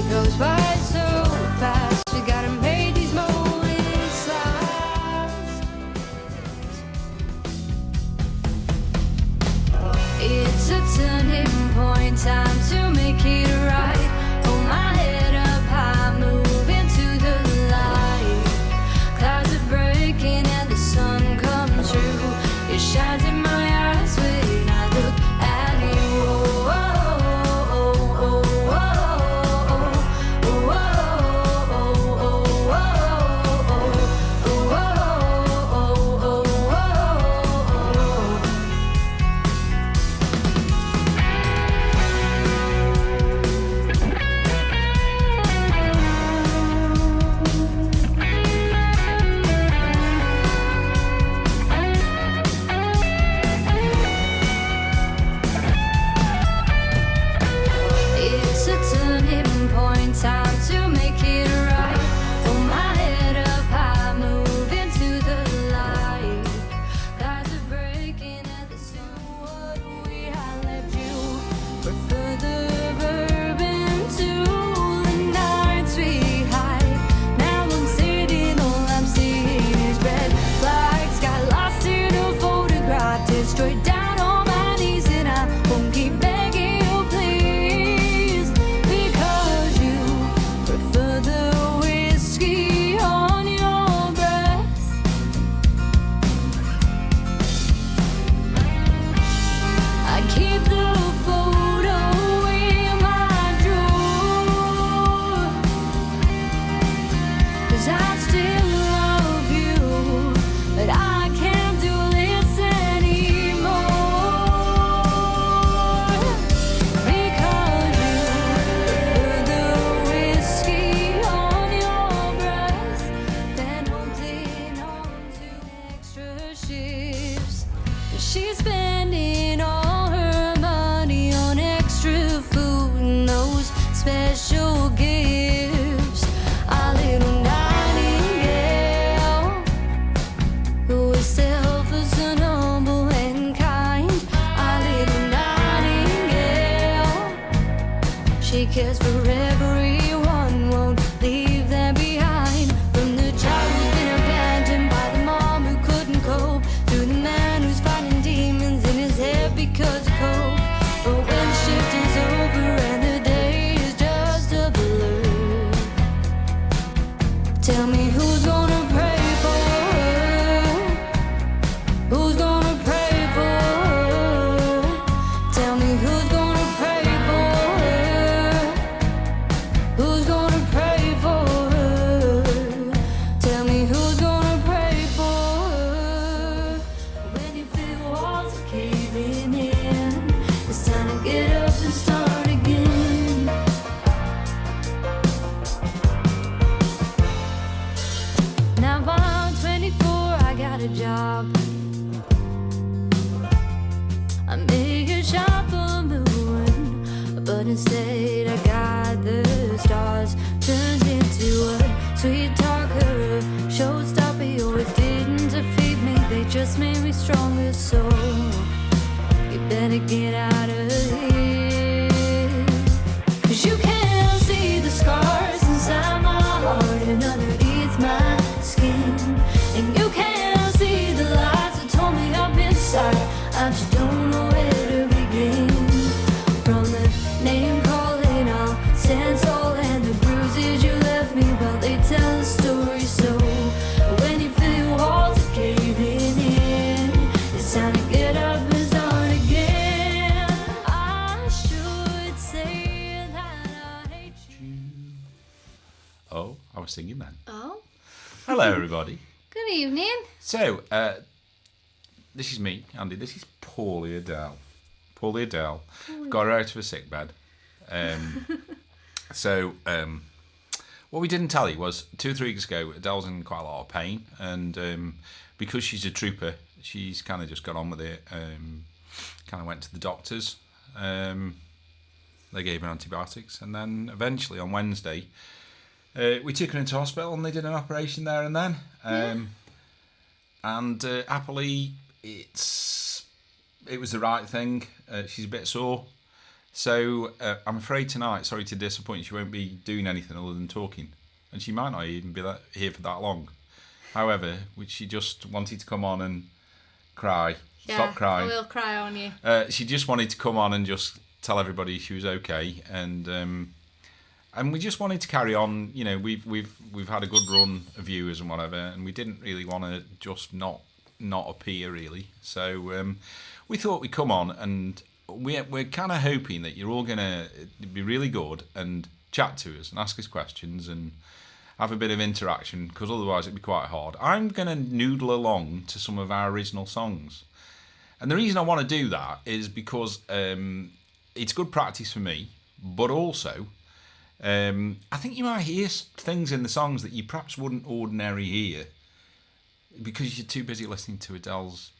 goes by so fast. We gotta make these moments last. It's a turning point, time to make it right. Hold my head up high, move into the light. Clouds are breaking and the sun comes through. It shines in my eyes when I look at you. Oh, oh, oh, oh, oh, oh, it's a turning point, time to make it right. Hold my head up high, move into the light. Clouds are breaking and the sun would we had left you. Prefer the bourbon to the nights we hide. Now I'm sitting, all I'm seeing is red flags. Got lost in a photograph, destroyed down on my knees, and I won't keep begging you, please, because you prefer the whiskey on your breath. I keep the photo in my drawer, 'cause I still love you, but I can't do this anymore. Because you prefer the whiskey on your breath than holding on to extra shifts. She's spending all her money on extra food and those special gifts. Our little nightingale, who is selfless and humble and kind. Our little nightingale, she cares for everyone, won't leave them behind. From the child who's been abandoned by the mom who couldn't cope, to the man who's fighting demons in his head because of coke. But when shift is over and the day is just a blur, tell me who's gonna pray for her? Who's gonna pray for her? Tell me who's gonna pray for her? Who's gonna pray for her? Tell me who's gonna pray for her? When you feel walls are caving in, it's time to get up and start again. Now I'm 24, I got a job. I make a shot for the moon, but instead I got the stars turned into a sweet talker, showstopper. You always didn't defeat me, they just made me stronger. So you better get out of here, 'cause you can't see the scars inside my heart and underneath my skin, and you can't see the lies that told me up inside. I just don't know where to begin. From the name calling, I'll sense all and the bruises you left me, but they tell a story. So when you feel your walls are caving in, it's time to get up and start again. I should say that I hate you. Oh, I was singing then. Oh, Hello, everybody. good evening. So, this is me, Andy. This is Paulie Adele. Paulie Adele. Got her out of a sick bed. What we didn't tell you was 2 or 3 weeks ago, Adele's in quite a lot of pain, and because she's a trooper, she's kind of just got on with it. Kind of went to the doctors. They gave her antibiotics, and then eventually on Wednesday, we took her into hospital, and they did an operation there and then. And happily, it was the right thing. She's a bit sore, So I'm afraid tonight, sorry to disappoint, she won't be doing anything other than talking. And she might not even be here for that long. However, she just wanted to come on and cry. Yeah, Stop crying. I will cry on you. She just wanted to come on and just tell everybody she was okay. And we just wanted to carry on. You know, we've had a good run of viewers and whatever, and we didn't really want to just not appear, really. So we thought we'd come on, and we're kind of hoping that you're all going to be really good and chat to us and ask us questions and have a bit of interaction, because otherwise it'd be quite hard. I'm going to noodle along to some of our original songs. And the reason I want to do that is because it's good practice for me, but also I think you might hear things in the songs that you perhaps wouldn't ordinarily hear because you're too busy listening to Adele's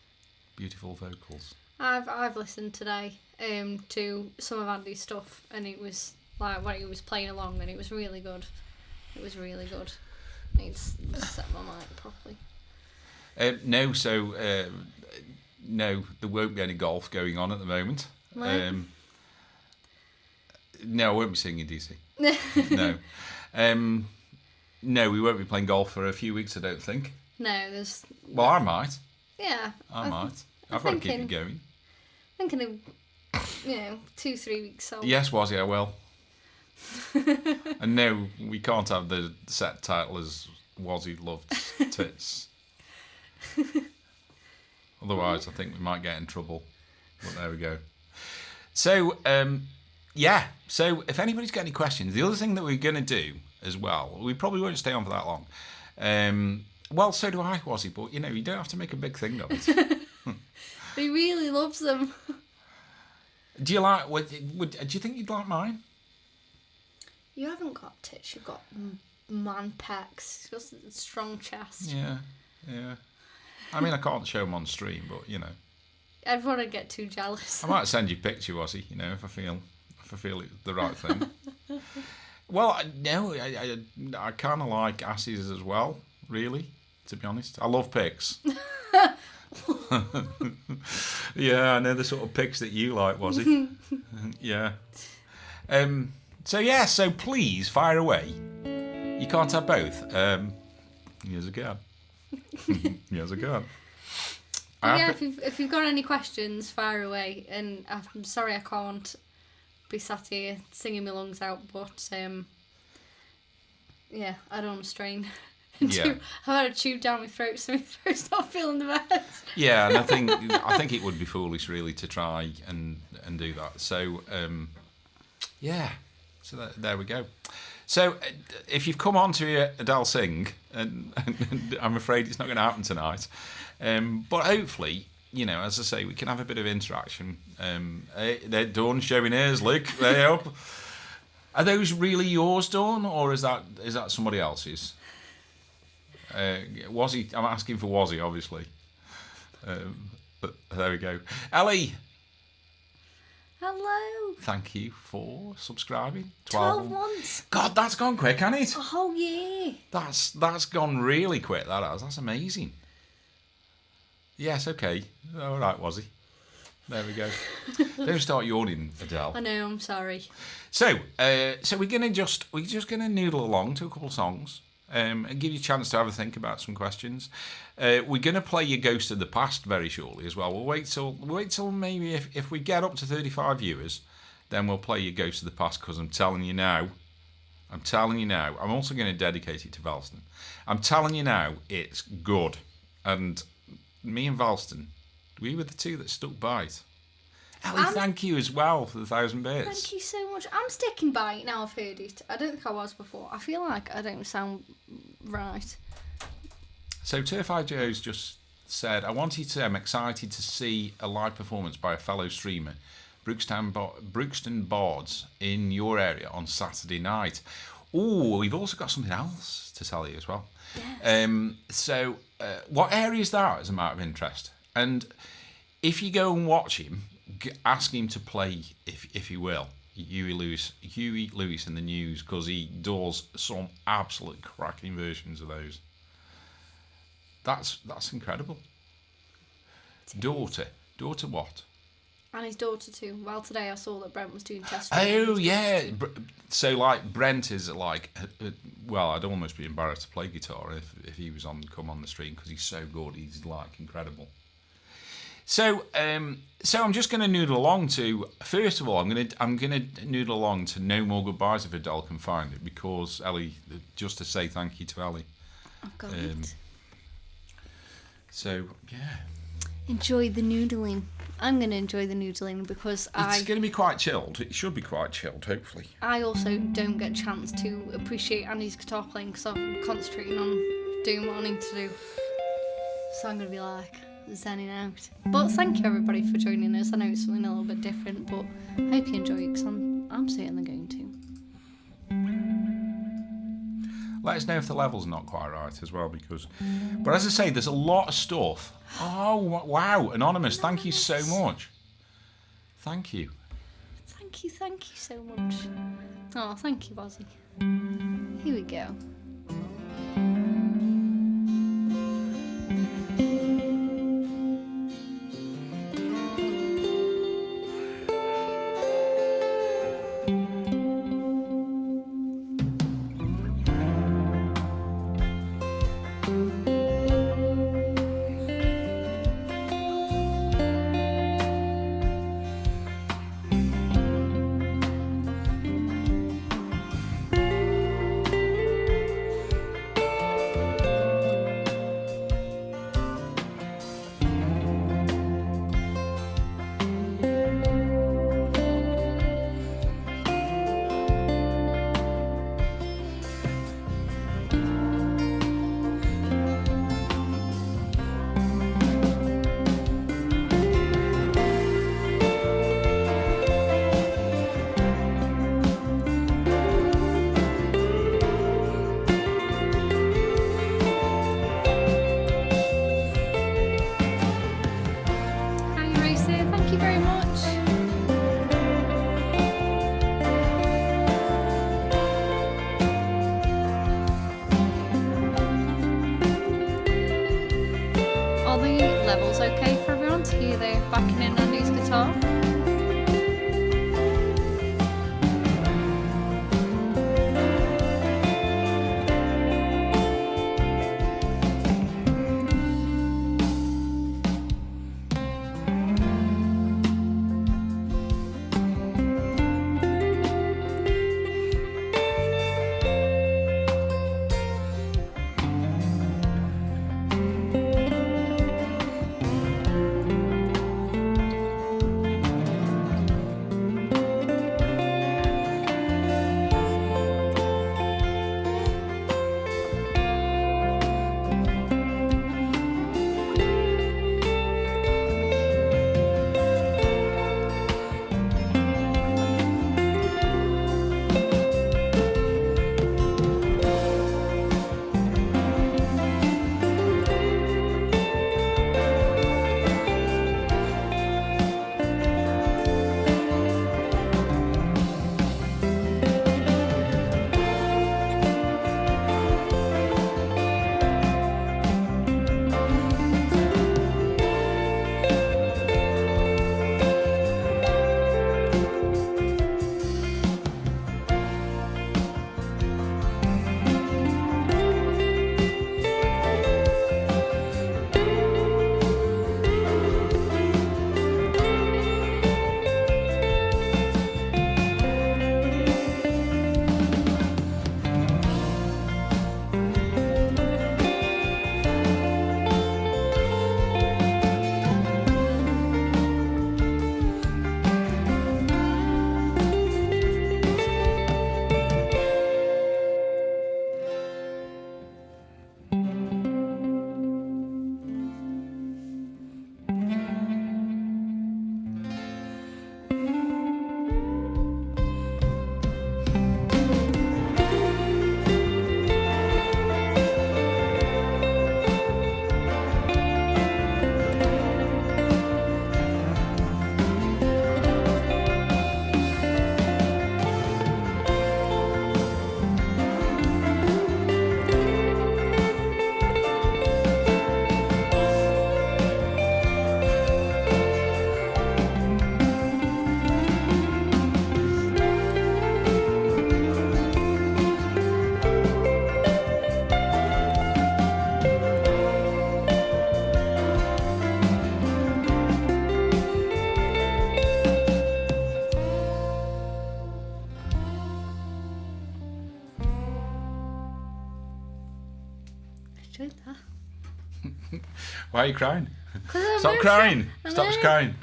beautiful vocals. I've listened today to some of Andy's stuff, and it was like when he was playing along, and it was really good. It was really good. I need to set my mic properly. No, there won't be any golf going on at the moment. No? No, I won't be singing, DC. No. No, we won't be playing golf for a few weeks, I don't think. No, there's... Well, I might. Yeah. I might. I've got to keep it going. Thinking of, 2-3 weeks old. Yes, Wazzy, I will. And no, we can't have the set title as Wazzy Loved Tits. Otherwise, I think we might get in trouble. But there we go. So, So, if anybody's got any questions, the other thing that we're going to do as well, we probably won't stay on for that long. Well, so do I, Wazzy, but, you don't have to make a big thing of it. He really loves them. Do you like... do you think you'd like mine? You haven't got tits, you've got man pecs. You've got a strong chest. Yeah. I mean, I can't show them on stream, but, Everyone would get too jealous. I might send you a picture, Wazzy, if I feel it's the right thing. Well, no, I kind of like asses as well, really, to be honest. I love pics. Yeah, I know the sort of pics that you like, Wazzy. Yeah. So please, fire away. You can't have both. Yes, I can. Yes, I can. If you've got any questions, fire away. And I'm sorry I can't be sat here singing my lungs out, but I don't want to strain. Yeah. I've had a tube down my throat, so my throat's not feeling the best. Yeah, and I think it would be foolish really to try and do that. So so there we go. So if you've come on to hear Adele sing, and I'm afraid it's not going to happen tonight, but hopefully, as I say, we can have a bit of interaction. They're Dawn showing hers, Luke. They up. Are those really yours, Dawn, or is that somebody else's? Wazzy, I'm asking for Wazzy, obviously. But there we go. Ellie. Hello. Thank you for subscribing. 12 months. God, that's gone quick, hasn't it? A whole year. That's gone really quick, that has. That's amazing. Yes, okay. All right, Wazzy. There we go. Don't start yawning, Adele. I know, I'm sorry. So we're just gonna noodle along to a couple of songs. And give you a chance to have a think about some questions. We're going to play your Ghost of the Past very shortly as well. We'll wait till maybe if we get up to 35 viewers, then we'll play your Ghost of the Past, because I'm telling you now, I'm also going to dedicate it to Valston. I'm telling you now, it's good. And me and Valston, we were the two that stuck by it. Ellie, thank you as well for the 1,000 bits. Thank you so much. I'm sticking by it now I've heard it. I don't think I was before. I feel like I don't sound right. So Turfide Joe's just said, I wanted to say I'm excited to see a live performance by a fellow streamer, Brookston Bards, in your area on Saturday night. Oh, we've also got something else to tell you as well. Yes. What area is that, as a matter of interest? And if you go and watch him, ask him to play, if he will, Huey Lewis in the News, because he does some absolute cracking versions of those. That's incredible. Daughter what? And his daughter too. Well, today I saw that Brent was doing test. Oh yeah. So like Brent is like, well, I'd almost be embarrassed to play guitar if he was come on the stream because he's so good. He's like incredible. So I'm just going to noodle along to. First of all, I'm gonna noodle along to No More Goodbyes if Adele can find it, because Ellie, just to say thank you to Ellie. I've got it. So yeah. Enjoy the noodling. I'm going to enjoy the noodling because It's going to be quite chilled. It should be quite chilled, hopefully. I also don't get a chance to appreciate Andy's guitar playing because I'm concentrating on doing what I need to do. So I'm going to be like zenning out. But thank you everybody for joining us. I know it's something a little bit different, but I hope you enjoy it because I'm certainly going to. Let us know if the level's not quite right as well, because. But as I say, there's a lot of stuff. Oh wow, Anonymous! Thank you so much. Thank you. Thank you so much. Oh, thank you, Bozzy. Here we go. enjoyed that. Why are you crying? 'Cause I'm Stop emotional. crying. I Stop know. crying.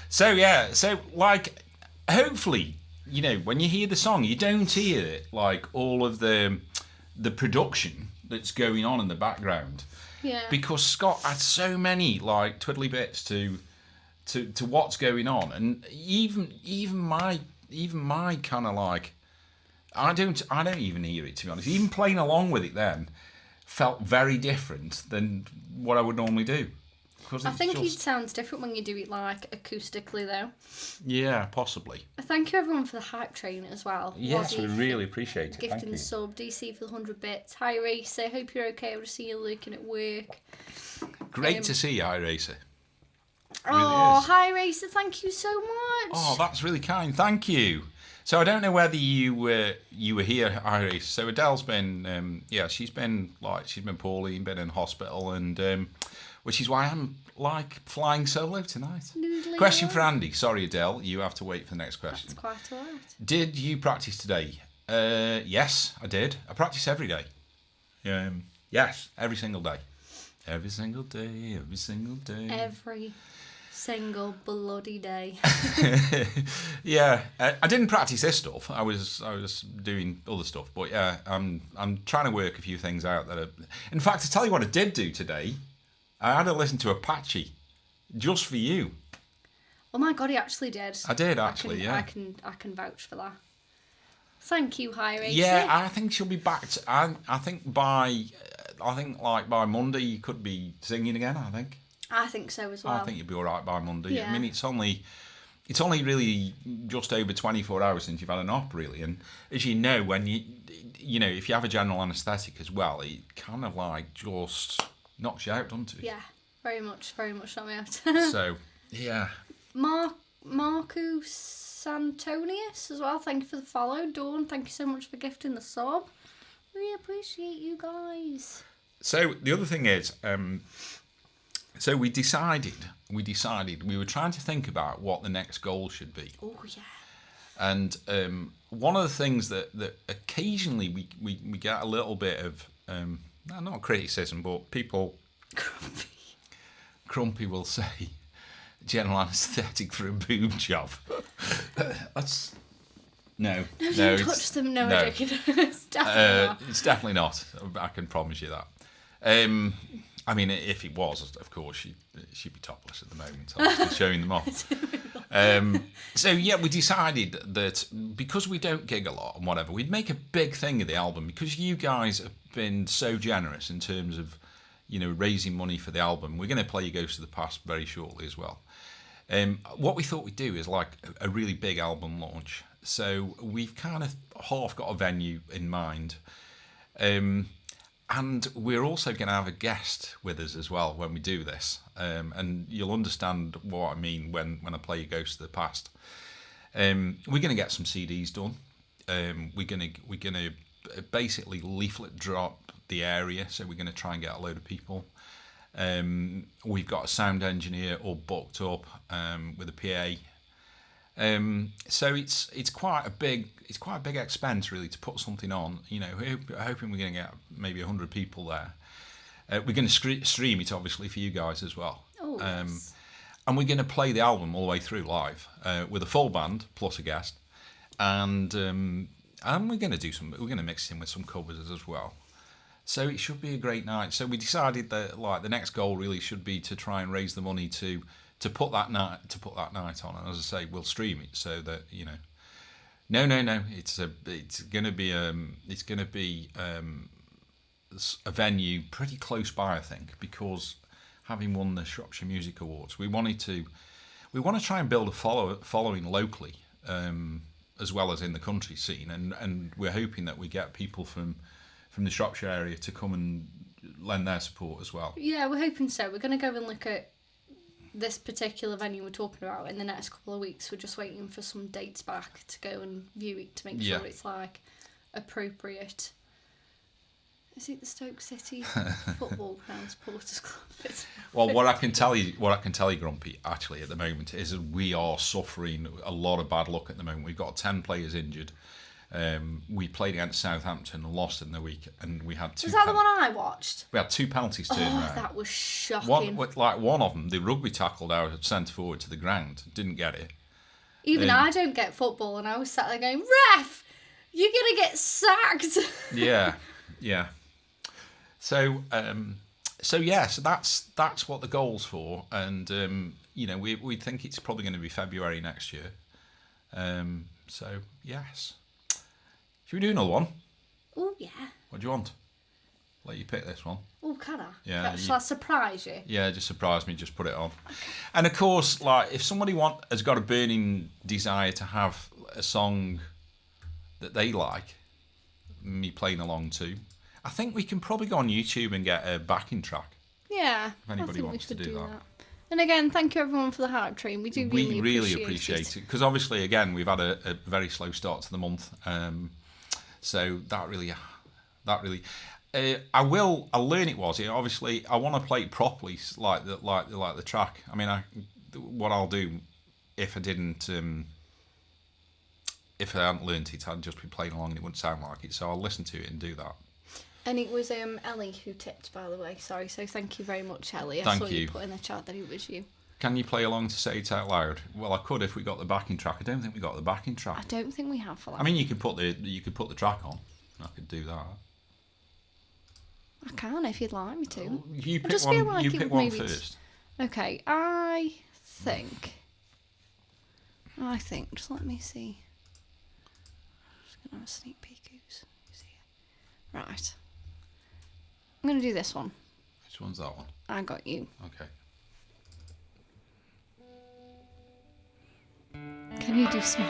So, yeah. So, like, hopefully, you know, when you hear the song, you don't hear, like, all of the production that's going on in the background. Yeah. Because Scott had so many, like, twiddly bits to what's going on. And even my kind of, like, I don't even hear it, to be honest. Even playing along with it then felt very different than what I would normally do. Because I think it sounds different when you do it like acoustically though. Yeah, possibly. Thank you everyone for the hype train as well. Yes, we Wazzy really appreciate it. Thank gifting you. the sub, DC for the 100 bits. Hi Racer, hope you're okay. I would see you looking at work. Great to see you, iRacer. Oh, is. hi Racer, thank you so much. Oh, that's really kind. Thank you. So I don't know whether you were here, iRacer. So Adele's been, she's been poorly and been in hospital, and which is why I'm like flying solo tonight. Noodling Question away. for Andy. Sorry, Adele, you have to wait for the next question. That's quite alright. Did you practice today? Yes, I did. I practice every day. Yes, every single day. Every single day, every single day. Every single bloody day. Yeah, I didn't practice this stuff. I was doing other stuff, but yeah, I'm trying to work a few things out that. In fact, to tell you what I did do today, I had to listen to Apache, just for you. Oh my god, he actually did. I did actually, yeah. I can vouch for that. Thank you, Hi Racer. Yeah, I think she'll be back. I think by Monday you could be singing again. I think so as well. I think you'll be all right by Monday. Yeah. I mean, it's only really just over 24 hours since you've had an op, really. And as you know, when you know, if you have a general anaesthetic as well, it kind of like just knocks you out, doesn't it? Yeah, very much not me out. So, yeah. Marcus Antonius as well. Thank you for the follow. Dawn, thank you so much for gifting the sub. We appreciate you guys. So the other thing is, so we decided we were trying to think about what the next goal should be. Oh yeah. And one of the things that occasionally we get a little bit of, not criticism, but people, Grumpy will say, general anaesthetic for a boob job. That's... No, Don't touch them, no, I'm joking. It's definitely not. It's definitely not. I can promise you that. I mean, if it was, of course, she'd be topless at the moment, obviously, showing them off. So, yeah, we decided that because we don't gig a lot and whatever, we'd make a big thing of the album because you guys have been so generous in terms of, you know, raising money for the album. We're going to play You Ghost of the Past very shortly as well. What we thought we'd do is like a really big album launch. So we've kind of half got a venue in mind. And we're also going to have a guest with us as well when we do this. And you'll understand what I mean when I play You Ghost of the Past. We're going to get some CDs done. We're going to basically leaflet drop the area. So we're going to try and get a load of people. We've got a sound engineer all booked up with a PA. So it's quite a big expense really to put something on. You know, hoping we're going to get maybe 100 people there. We're going to stream it obviously for you guys as well. Oh, yes. And we're going to play the album all the way through live with a full band plus a guest, and we're going to mix it in with some covers as well. So it should be a great night. So we decided that like the next goal really should be to try and raise the money to put that night on. And as I say, we'll stream it so that, you know. No. It's going to be a venue pretty close by, I think, because having won the Shropshire Music Awards, we want to try and build a following locally, as well as in the country scene, and we're hoping that we get people from the Shropshire area to come and lend their support as well. Yeah, we're hoping so. We're going to go and look at this particular venue we're talking about in the next couple of weeks. We're just waiting for some dates back to go and view it to make sure it's like appropriate. Is it the Stoke City Football Ground Supporters Club? Well, what I can tell you, Grumpy, actually at the moment is that we are suffering a lot of bad luck at the moment. We've got 10 players injured. We played against Southampton and lost in the week, and we had two. Was that the one I watched? We had two penalties turned Oh, round. that was shocking. One of them, the rugby tackled out of centre forward to the ground, didn't get it. Even I don't get football, and I was sat there going, "Ref, you're gonna get sacked." Yeah. So that's what the goal's for, and we think it's probably going to be February next year. So yes, should we do another one? Oh yeah. What do you want? Let you pick this one. Oh, can I? Yeah, Shall I surprise you? Yeah, just surprise me. Just put it on. And of course, like if somebody has got a burning desire to have a song that they like, me playing along to, I think we can probably go on YouTube and get a backing track. Yeah. If anybody I think wants we to could do that. And again, thank you everyone for the hype train. We do really appreciate it because obviously, again, we've had a very slow start to the month, so that really. I'll learn it was. Obviously, I want to play it properly, like the track. I mean, what I'll do if I didn't, if I hadn't learnt it, I'd just be playing along and it wouldn't sound like it. So I'll listen to it and do that. And it was Ellie who tipped, by the way. Sorry, so thank you very much, Ellie. I Thank saw you. you put in the chat that it was you. Can you play along to Say It Out Loud? Well, I could if we got the backing track. I don't think we got the backing I track. don't think we have for that. I mean, you could put the track on. I could do that. I can if you'd like me to. You pick just one. feel like You it pick would one maybe first. Okay, I think. Just let me see. Just gonna have a sneak peek who's here. Right. I'm gonna do this one. Which one's that one? I got you. Okay. Can you do smile?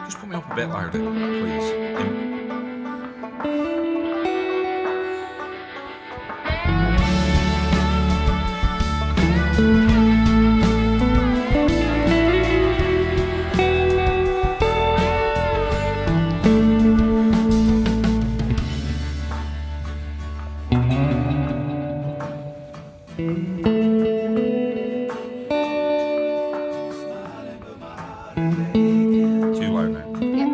Just put me up a bit louder, please. Too loud now. Yep.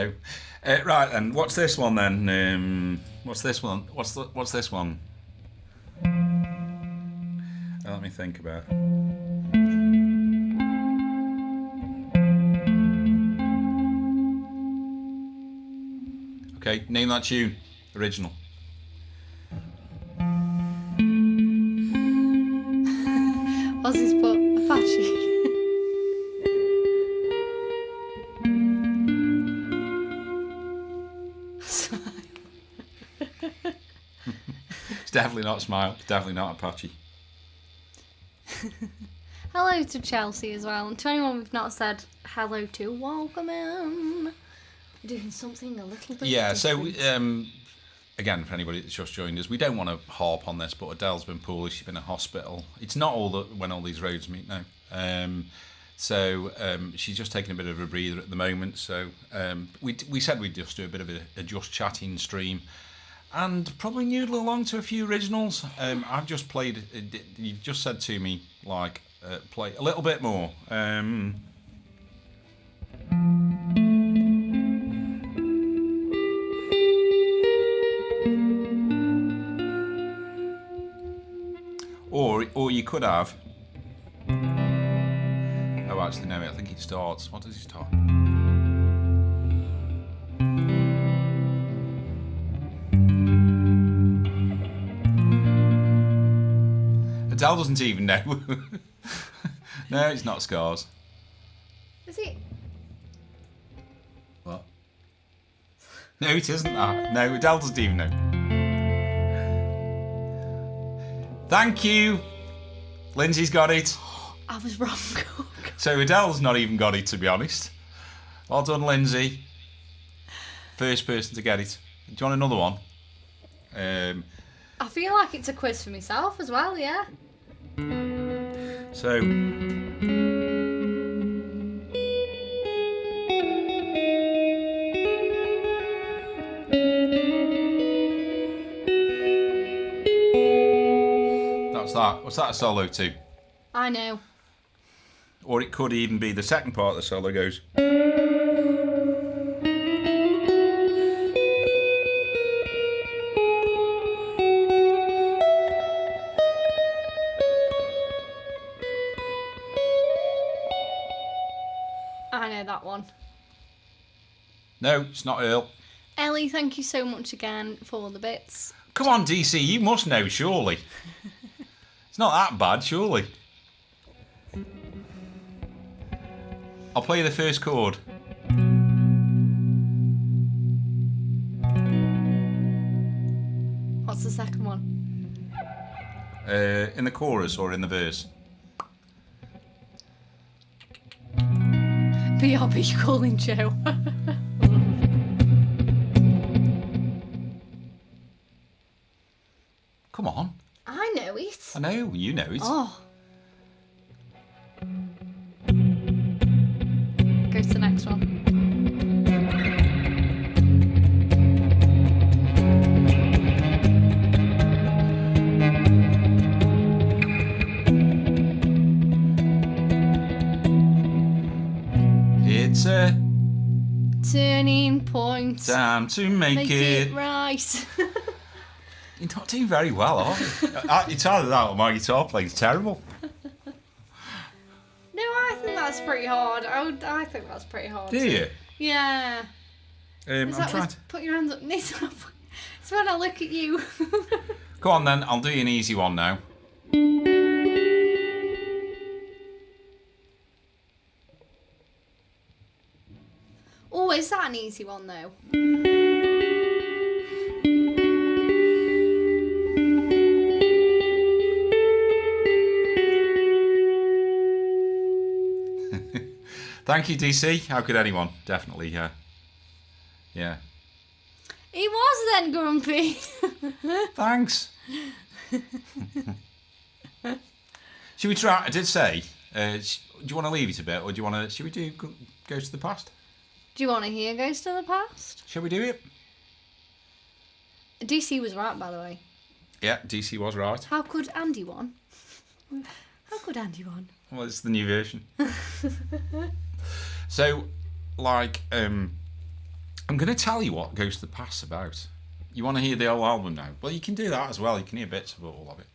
go. Right, and what's this one then? What's this one? What's this one? Let me think about it. Okay, name that tune. Original. Ozzy's put Apache. It's definitely not Smile. It's definitely not Apache. Hello to Chelsea as well, and to anyone we've not said hello to, welcome in. Doing something a little bit Yeah, different. so again, for anybody that's just joined us, we don't want to harp on this, but Adele's been poorly. She's been in hospital. It's not all that when all these roads meet now. So she's just taking a bit of a breather at the moment. So we said we'd just do a bit of a just chatting stream, and probably noodle along to a few originals. I've just played. You've just said to me like play a little bit more. Or you could have. Oh, actually, no. I think it starts. What does it start? Adele doesn't even know. No, it's not Scars. Is it? What? No, it isn't that. No, Adele doesn't even know. Thank you. Lindsay's got it. I was wrong. So Adele's not even got it, to be honest. Well done, Lindsay. First person to get it. Do you want another one? I feel like it's a quiz for myself as well, yeah? So... That's that. What's that a solo to? I know. Or it could even be the second part of the solo goes... I know that one. No, it's not Earl. Ellie, thank you so much again for all the bits. Come on, DC, you must know, surely. It's not that bad, surely. I'll play you the first chord. What's the second one? In the chorus or in the verse? BRB calling Joe. Come on. I know it. I know, you know it. Oh. Go to the next one. It's a Turning point. time to make it. Right. You're not doing very well, are you? It's either that or my guitar playing's terrible. No, I think that's pretty hard. I think that's pretty hard. Do you? Yeah. I'm Is that trying with to... put your hands up? It's when I look at you. Go on then, I'll do you an easy one now. Oh, is that an easy one though? Thank you, DC. How could anyone? Definitely, yeah. Yeah. He was then grumpy. Thanks. Should we try? I did say, do you want to leave it a bit, or do you want to? Should we do Ghost to the Past? Do you want to hear Ghost of the Past? Shall we do it? DC was right, by the way. Yeah, DC was right. How could Andy won? How could Andy won? Well, it's the new version. So, like, I'm going to tell you what Ghost of the Past's about. You want to hear the whole album now? Well, you can do that as well. You can hear bits of all of it.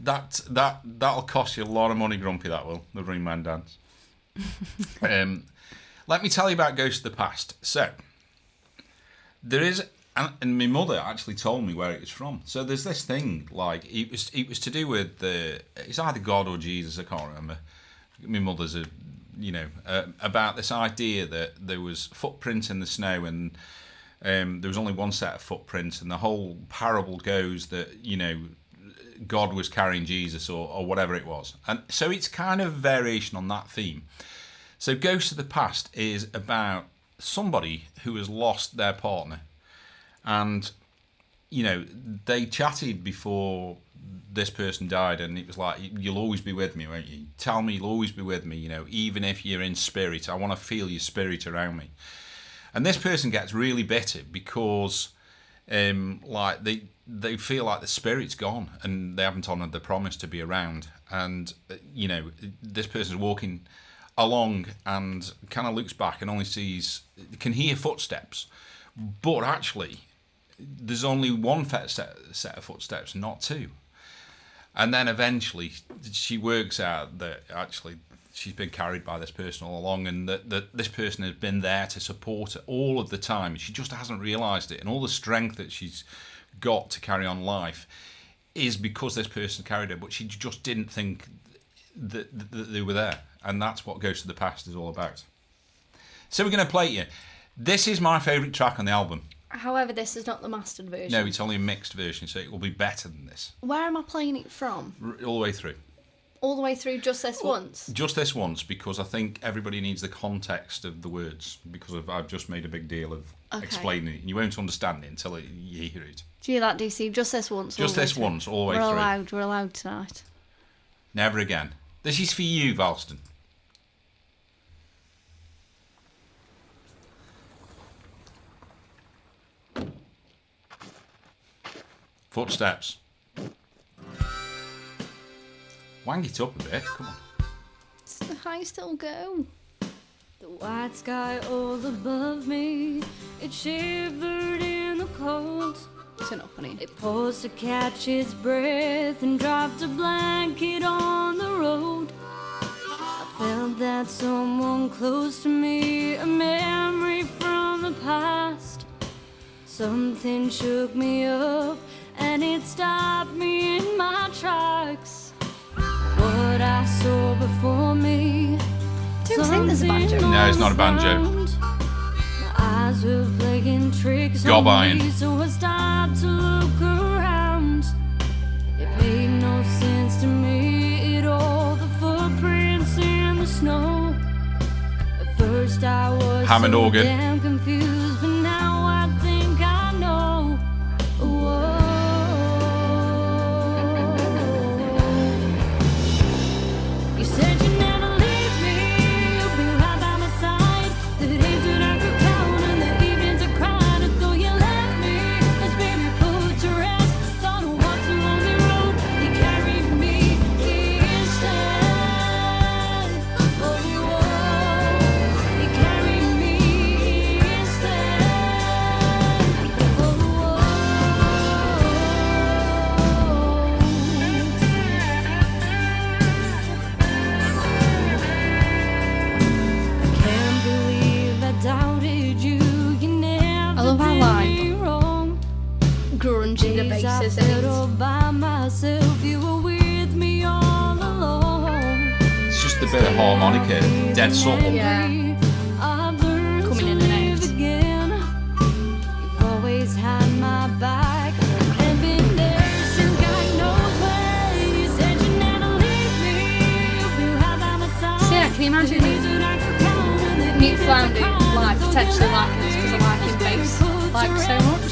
That'll cost you a lot of money, Grumpy. That will, the Rain Man dance. Let me tell you about Ghost of the Past. So there is, and my mother actually told me where it was from. So there's this thing, like it was to do with it's either God or Jesus. I can't remember. My mother's about this idea that there was footprints in the snow, and there was only one set of footprints, and the whole parable goes that God was carrying Jesus or whatever it was. And so it's kind of variation on that theme. So Ghost of the Past is about somebody who has lost their partner. And, they chatted before this person died, and it was like, you'll always be with me, won't you? Tell me you'll always be with me, even if you're in spirit. I want to feel your spirit around me. And this person gets really bitter because they feel like the spirit's gone and they haven't honoured the promise to be around. And, this person's walking along and kind of looks back and only can hear footsteps. But actually, there's only one set of footsteps, not two. And then eventually she works out that actually she's been carried by this person all along, and that this person has been there to support her all of the time. She just hasn't realised it. And all the strength that she's got to carry on life is because this person carried her, but she just didn't think that they were there. And that's what Ghost of the Past is all about. So we're going to play it you. This is my favourite track on the album. However, this is not the mastered version. No, it's only a mixed version, so it will be better than this. Where am I playing it from? All the way through. All the way through, just this once? Just this once, because I think everybody needs the context of the words, because I've just made a big deal of explaining it. And you won't understand it until you hear it. Do you hear that, DC? Just this once? Just this once, all the way through. We're allowed tonight. Never again. This is for you, Valston. Footsteps. Wang it up a bit, come on. It's the high still go. The white sky all above me, it shivered in the cold. Turn up, honey. It paused to catch its breath and dropped a blanket on the road. I felt that someone close to me, a memory from the past. Something shook me up and it stopped me in my tracks. What I saw before me. Don't think there's a banjo. No, it's not a banjo. My eyes were playing tricks Gob on iron. me, so I stopped to look around. It made no sense to me at all, the footprints in the snow. At first I was Hammond so organ. damn confused, but now I think I know. Whoa. You said you'd never leave me, you'll be right by my side. The days that I could count and the evenings I cried, and though you left me, as baby put to rest. Thought of what's along the road, you carried me instead. Oh, you carried me instead. Can't believe I doubted you. You never I love how did like me wrong. grungy the Days I bass is felt in all it. by myself. You were with me all alone. It's just a bit of harmonica, dead subtle. Yeah. Coming in and out. Again. You've always had my back and been there since God knows when. You said you'd never leave me. You'll be right by my side. So yeah, can you imagine Mute Floundy like potentially liking this because I like his bass like so much?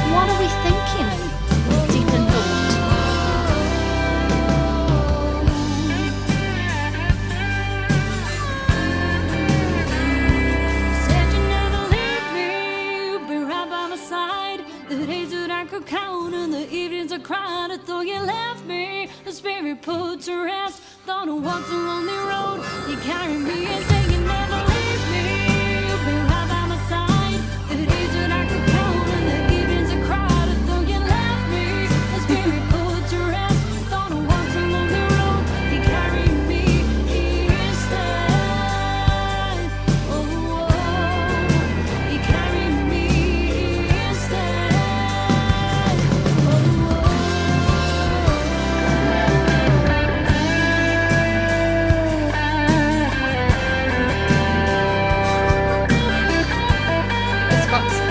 What are we thinking? Deep and thought. Said you never leave me, you'd be right by my side. The days put to rest. Thought I walked a lonely road. You carry me and say you never leave me. You've been right by my side. The days that I could count and the evenings I cried. Though you left me, the spirit put to rest. Thought I walked a lonely road. You carry me instead. Oh, you carry me instead.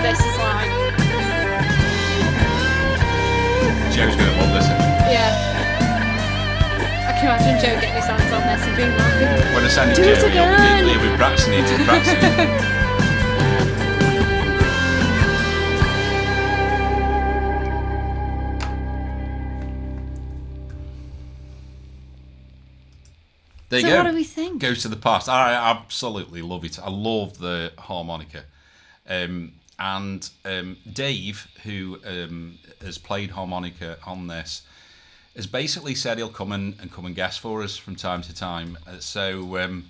This is like, Joe's going to love this. yeah. I can imagine Joe getting his hands on this and being like, When I send it Do to it Joe, again. he'll be practicing it and practicing it. There you So go. what do we think? Goes to the past. I absolutely love it. I love the harmonica. And Dave, who has played harmonica on this, has basically said he'll come and guest for us from time to time. So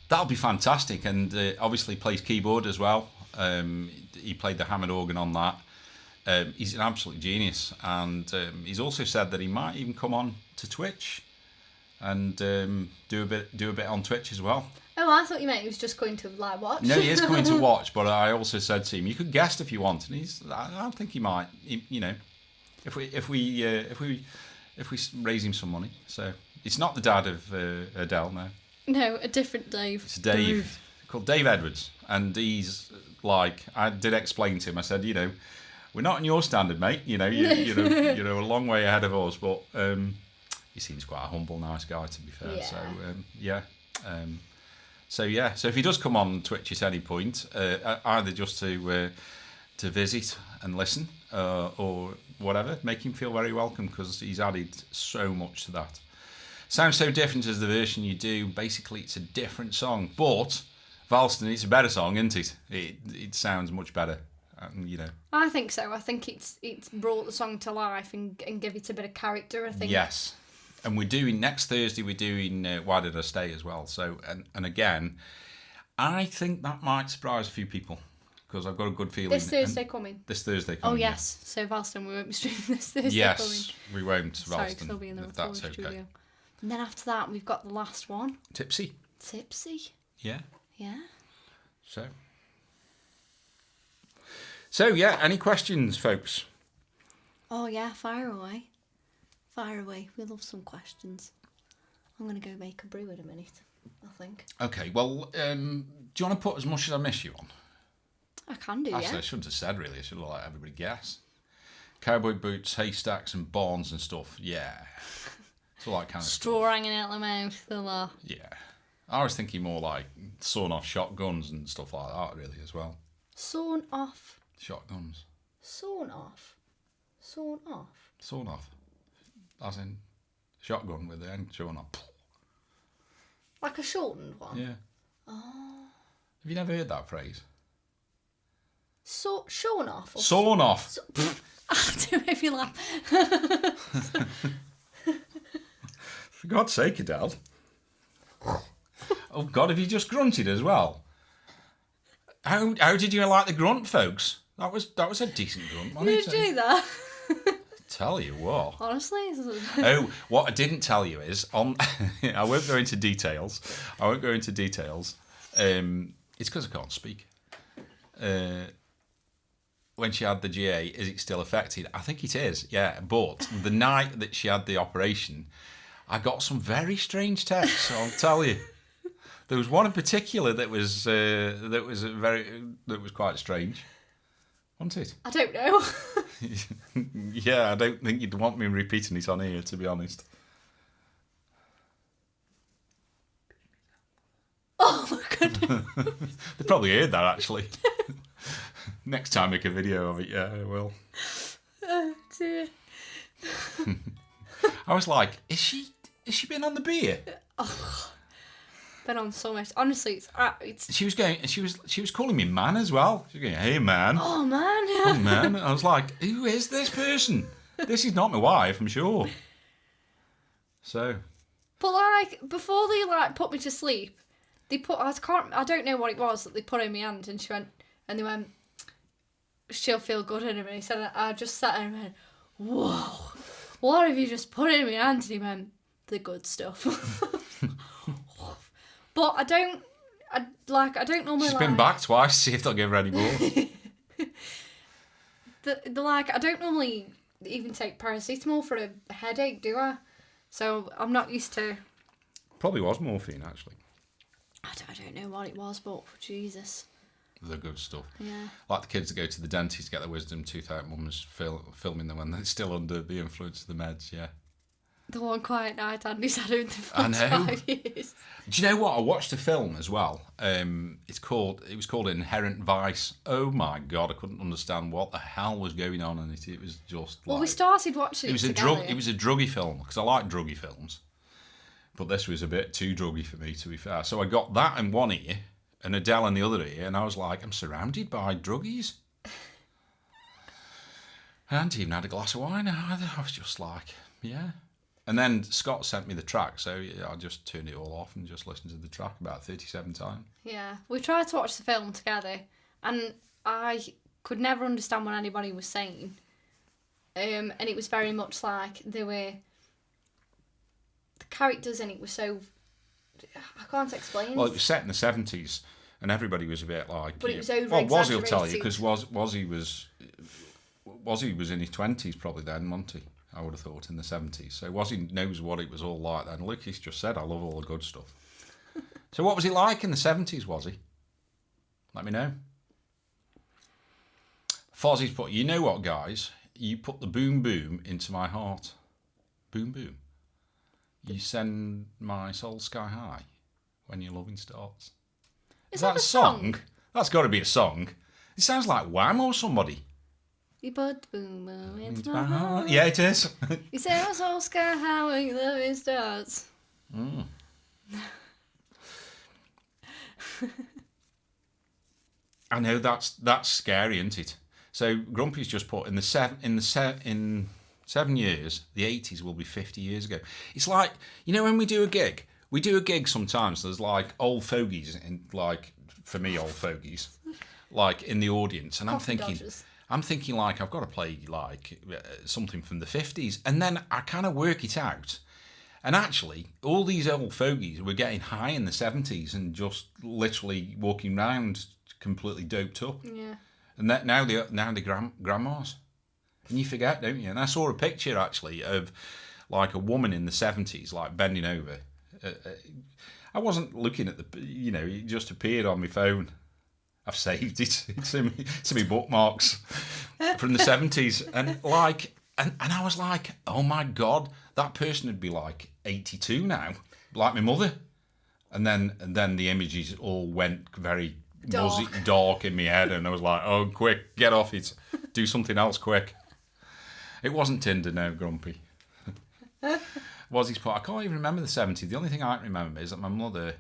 that'll be fantastic. And obviously plays keyboard as well. He played the hammered organ on that. He's an absolute genius. And he's also said that he might even come on to Twitch and do a bit on Twitch as well. Oh, I thought you meant he was just going to live watch. No, he is coming to watch, but I also said to him, you could guest if you want, and I think he might. You know, if we raise him some money. So it's not the dad of Adele, no. No, a different Dave. It's Dave, called Dave Edwards, and he's like, I did explain to him. I said, you know, we're not in your standard, mate. You know, you're a long way ahead of us, but he seems quite a humble, nice guy, to be fair. Yeah. So So if he does come on Twitch at any point, either just to visit and listen, or whatever, make him feel very welcome, because he's added so much to that. Sounds so different as the version you do. Basically, it's a different song, but Valston, it's a better song, isn't it? It sounds much better, you know. I think so. I think it's brought the song to life and give it a bit of character, I think. Yes. And we're doing, next Thursday, we're doing Why Did I Stay as well. So, and again, I think that might surprise a few people, because I've got a good feeling. This Thursday coming. This Thursday coming. Oh, yes. So, Valston, we won't be streaming this Thursday Yes, coming. we won't, Sorry, Ralston, because we'll be in the if that's recording okay. studio. And then after that, we've got the last one. Tipsy. Tipsy. Yeah. Yeah. So yeah, any questions, folks? Oh, yeah, fire away. Fire away. We love some questions. I'm going to go make a brew in a minute, I think. Okay, well, do you want to put As Much As I Miss You on? I can do, Actually, yeah. I shouldn't have said, really. I should have let everybody guess. Cowboy boots, haystacks and barns and stuff. Yeah. It's all that kind of stuff. Straw hanging out the mouth. The lot. Yeah. I was thinking more like sawn off shotguns and stuff like that, really, as well. Sawn off. Shotguns. Sawn off. Sawn off. Sawn off. As in shotgun with the end sawn off. Like a shortened one? Yeah. Oh. Have you never heard that phrase? Shorn off? Or Sawn off. do it if you laugh. For God's sake, Adele. Oh, God, have you just grunted as well? How did you like the grunt, folks? That was a decent grunt, wasn't You it? do that? Tell you what. Honestly? Oh, what I didn't tell you is I won't go into details. It's because I can't speak. When she had the GA, is it still affected? I think it is, yeah. But the night that she had the operation, I got some very strange texts. I'll tell you. There was one in particular that was quite strange, wasn't it? I don't know. Yeah, I don't think you'd want me repeating it on here, to be honest. Oh my goodness. They probably heard that, actually. Next time I make a video of it, yeah, I will. Oh dear. I was like, is she been on the beer? Been on so much. Honestly, it's. She was calling me man as well. She was going, hey man. Oh man. Oh man. I was like, who is this person? This is not my wife, I'm sure. So, But like before they like put me to sleep, they put I don't know what it was that they put in my hand, and they went, she'll feel good in a minute. He said, I just sat there and went, whoa, what have you just put in my hand? And he went, the good stuff. But I don't normally she's like. been back twice to see if they'll give her any more. I don't normally even take paracetamol for a headache, do I? So I'm not used to. Probably was morphine, actually. I don't know what it was, but Jesus. The good stuff. Yeah. Like the kids that go to the dentist to get their wisdom tooth out, mum was filming them when they're still under the influence of the meds, yeah. The one quiet night Andy's had in the I past know. 5 years. Do you know what? I watched a film as well. It was called Inherent Vice. Oh my God, I couldn't understand what the hell was going on in it. It was just Well, like, we started watching it together. It was a druggy film because I like druggy films, but this was a bit too druggy for me, to be fair. So I got that in one ear and Adele in the other ear, and I was like, I'm surrounded by druggies. I hadn't even had a glass of wine either. I was just like, yeah. And then Scott sent me the track, so I just turned it all off and just listened to the track about 37 times. Yeah, we tried to watch the film together, and I could never understand what anybody was saying. And it was very much like the characters in it were so. I can't explain. Well, it was set in the 70s, and everybody was a bit like. But it was well, Wozzy will tell you, over-exaggerated. because Wozzy was in his 20s probably then, wasn't he? I would have thought in the 70s. So Wozzy knows what it was all like then. Lucas just said, I love all the good stuff. So what was it like in the 70s, Wozzy? Let me know. Fozzie's put, you know what, guys? You put the boom boom into my heart. Boom boom. You send my soul sky high when your loving starts. Is that a a song? That's got to be a song. It sounds like Wham or somebody. You put boom boom into Into my my heart. heart. Yeah, it is. You say my soul sky high when your loving starts. I know that's scary, isn't it? So Grumpy's just put in 7 years, the 80s will be 50 years ago. It's like, you know, when we do a gig sometimes. There's like old fogies, and like for me, old fogies, like in the audience, and Coffee dodgers. I'm thinking like I've got to play like something from the 50s, and then I kind of work it out. And actually, all these old fogies were getting high in the 70s and just literally walking around completely doped up. Yeah. And that now they're grandmas. And you forget, don't you? And I saw a picture actually of like a woman in the 70s, like bending over. I wasn't looking at it just appeared on my phone. I've saved it. It's in my bookmarks from the 70s. And I was like, oh my God, that person would be like 82 now, like my mother. And then the images all went very dark in my head, and I was like, oh, quick, get off it. Do something else quick. It wasn't Tinder, no, Grumpy. Was his part? I can't even remember the 70s. The only thing I can remember is that my mother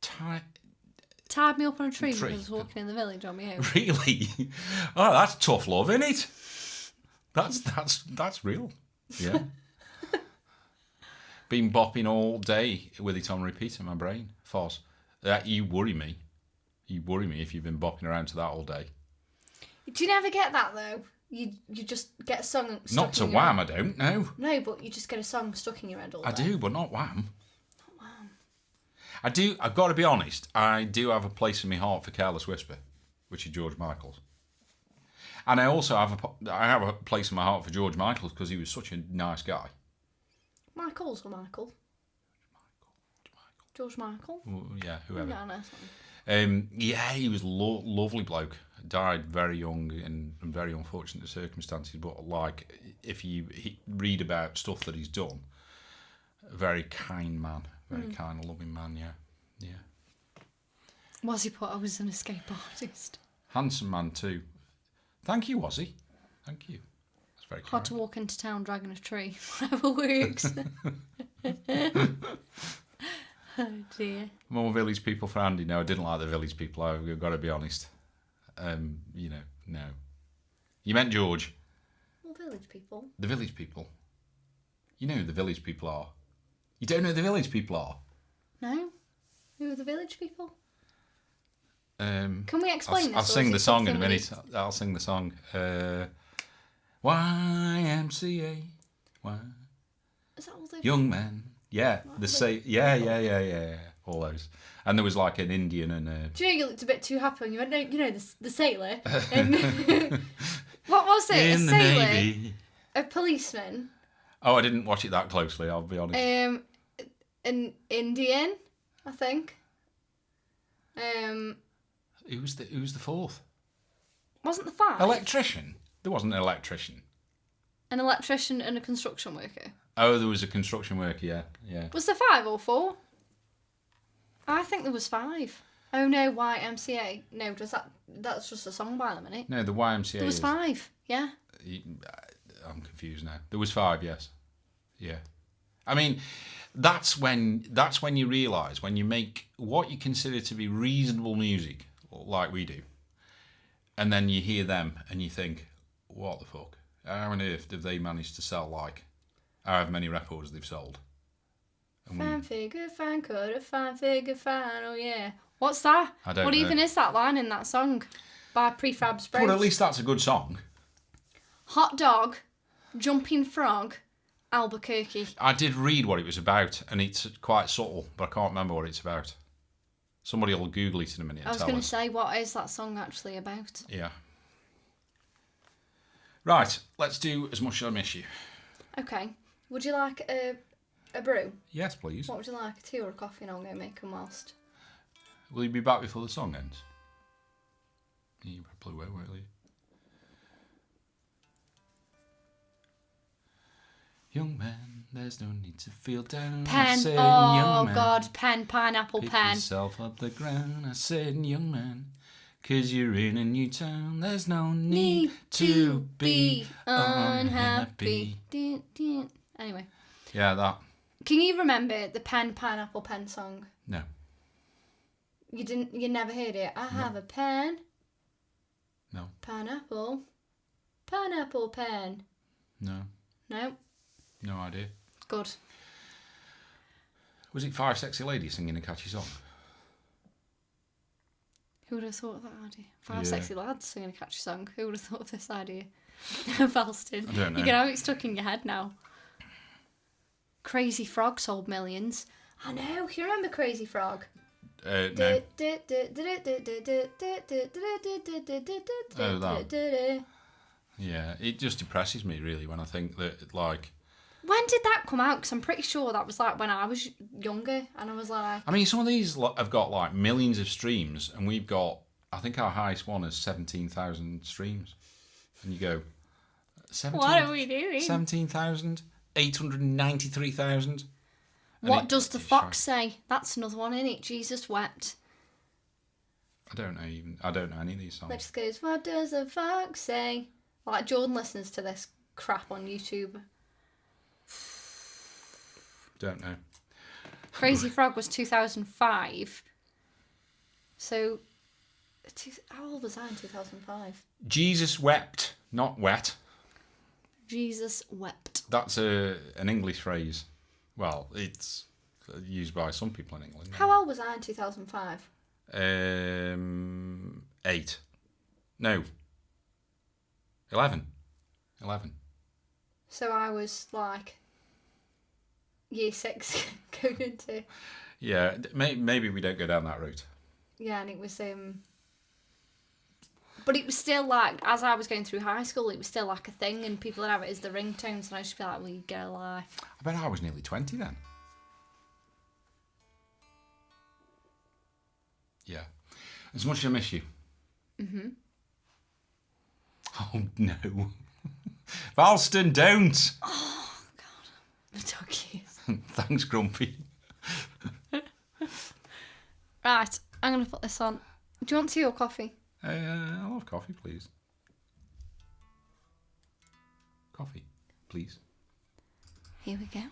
Tied me up on a tree because I was walking in the village on my own. Really? Oh, that's tough love, isn't it? That's real. Yeah. Been bopping all day with it on repeat in my brain. Foz. You worry me. You worry me if you've been bopping around to that all day. Do you never get that though? You just get a song stuck Not to in your Wham, head. I don't know. No, but you just get a song stuck in your head all day. I do, but not Wham. I do. I've got to be honest. I do have a place in my heart for Careless Whisper, which is George Michael's, and I also have a place in my heart for George Michael's because he was such a nice guy. Michael's or Michael? George Michael? Yeah, whoever. Yeah, I know something. Yeah, he was lovely bloke. Died very young in very unfortunate circumstances. But like, if you read about stuff that he's done, a very kind man, very kind, loving man. Yeah. Was he put? I was an escape artist. Handsome man too. Thank you, Wozzy. Thank you. That's very kind. Hard to walk into town dragging a tree. Whatever works. Oh dear. More village people for Andy. No, I didn't like the village people. I've got to be honest. No. You meant George. Well, village people. The village people. You know who the Village People are. You don't know who the Village People are? No? Who are the Village People? Can we explain this, I'll or sing is the it song in a something we minute. I'll sing the song. YMCA. Is that all they... Young men. Yeah. Yeah. All those. And there was like an Indian and a... Do you know you looked a bit too happy when you went, no, you know, the sailor? What was it? In a the sailor? Navy. A policeman? Oh, I didn't watch it that closely, I'll be honest. An Indian, I think. Who's the fourth? Wasn't the 5? Electrician. There wasn't an electrician. An electrician and a construction worker. Oh, there was a construction worker, yeah. Was there 5 or 4? I think there was 5. Oh no, YMCA. No, that's just a song by them, isn't it? No, the YMCA There was 5, yeah. I'm confused now. There was 5, yes. Yeah. I mean, that's when you realise, when you make what you consider to be reasonable music, like we do, and then you hear them and you think, what the fuck? How on earth have they managed to sell, like, however many records they've sold? And Fine figure, fine quarter, fine figure, fine, oh yeah. What's that? I don't What know. even is that line in that song? By Prefab Sprouts. Well, at least that's a good song. Hot dog, jumping frog, Albuquerque. I did read what it was about, and it's quite subtle, but I can't remember what it's about. Somebody will Google it in a minute and I was tell going to us. say, what is that song actually about? Yeah. Right, let's do As Much As I Miss You. Okay. Would you like a brew? Yes, please. What would you like, a tea or a coffee? And I'll go make them whilst. Will you be back before the song ends? You probably won't you? Young man, there's no need to feel down. I Pen. said, Oh, young man, God. Pen. Pineapple pick pen. yourself up the ground. I said, young man, 'cause you're in a new town. There's no need to be unhappy. Anyway. Yeah, that. Can you remember the Pineapple pen song? No. You never heard it? I have a pen. No. Pineapple pen. No. No? No idea. Good. Was it 5 sexy ladies singing a catchy song? Who would have thought of that idea? 5 Yeah. sexy lads singing a catchy song. Who would have thought of this idea? Falston. I don't know. You can have it stuck in your head now. Crazy Frog sold millions. I know. You remember Crazy Frog? No. Yeah, it just depresses me really when I think that, like... When did that come out? Because I'm pretty sure that was like when I was younger, and I was like, I mean, some of these have got like millions of streams, and we've got, I think our highest one is 17,000 streams. And you go, 17, what are we doing? 17,000? 893,000? What does the fox say? That's another one, isn't it? Jesus wept. I don't know any of these songs. That just goes, what does the fox say? Like Jordan listens to this crap on YouTube. Don't know. Crazy Frog was 2005. So, how old was I in 2005? Jesus wept, not wet. Jesus wept. That's an English phrase. Well, it's used by some people in England. How old was I in 2005? 8. No. 11. So I was like year 6 going into... Yeah, maybe we don't go down that route. Yeah, and it was... But it was still like, as I was going through high school, it was still like a thing, and people would have it as the ringtones, and I'd just be like, well, you get a life. I bet I was nearly 20 then. Yeah. As much as I miss you. Mm-hmm. Oh, no. Valston, don't! Oh, God. The doggies. Thanks, Grumpy. Right, I'm going to put this on. Do you want tea or coffee? I'll have coffee, please. Coffee, please. Here we go.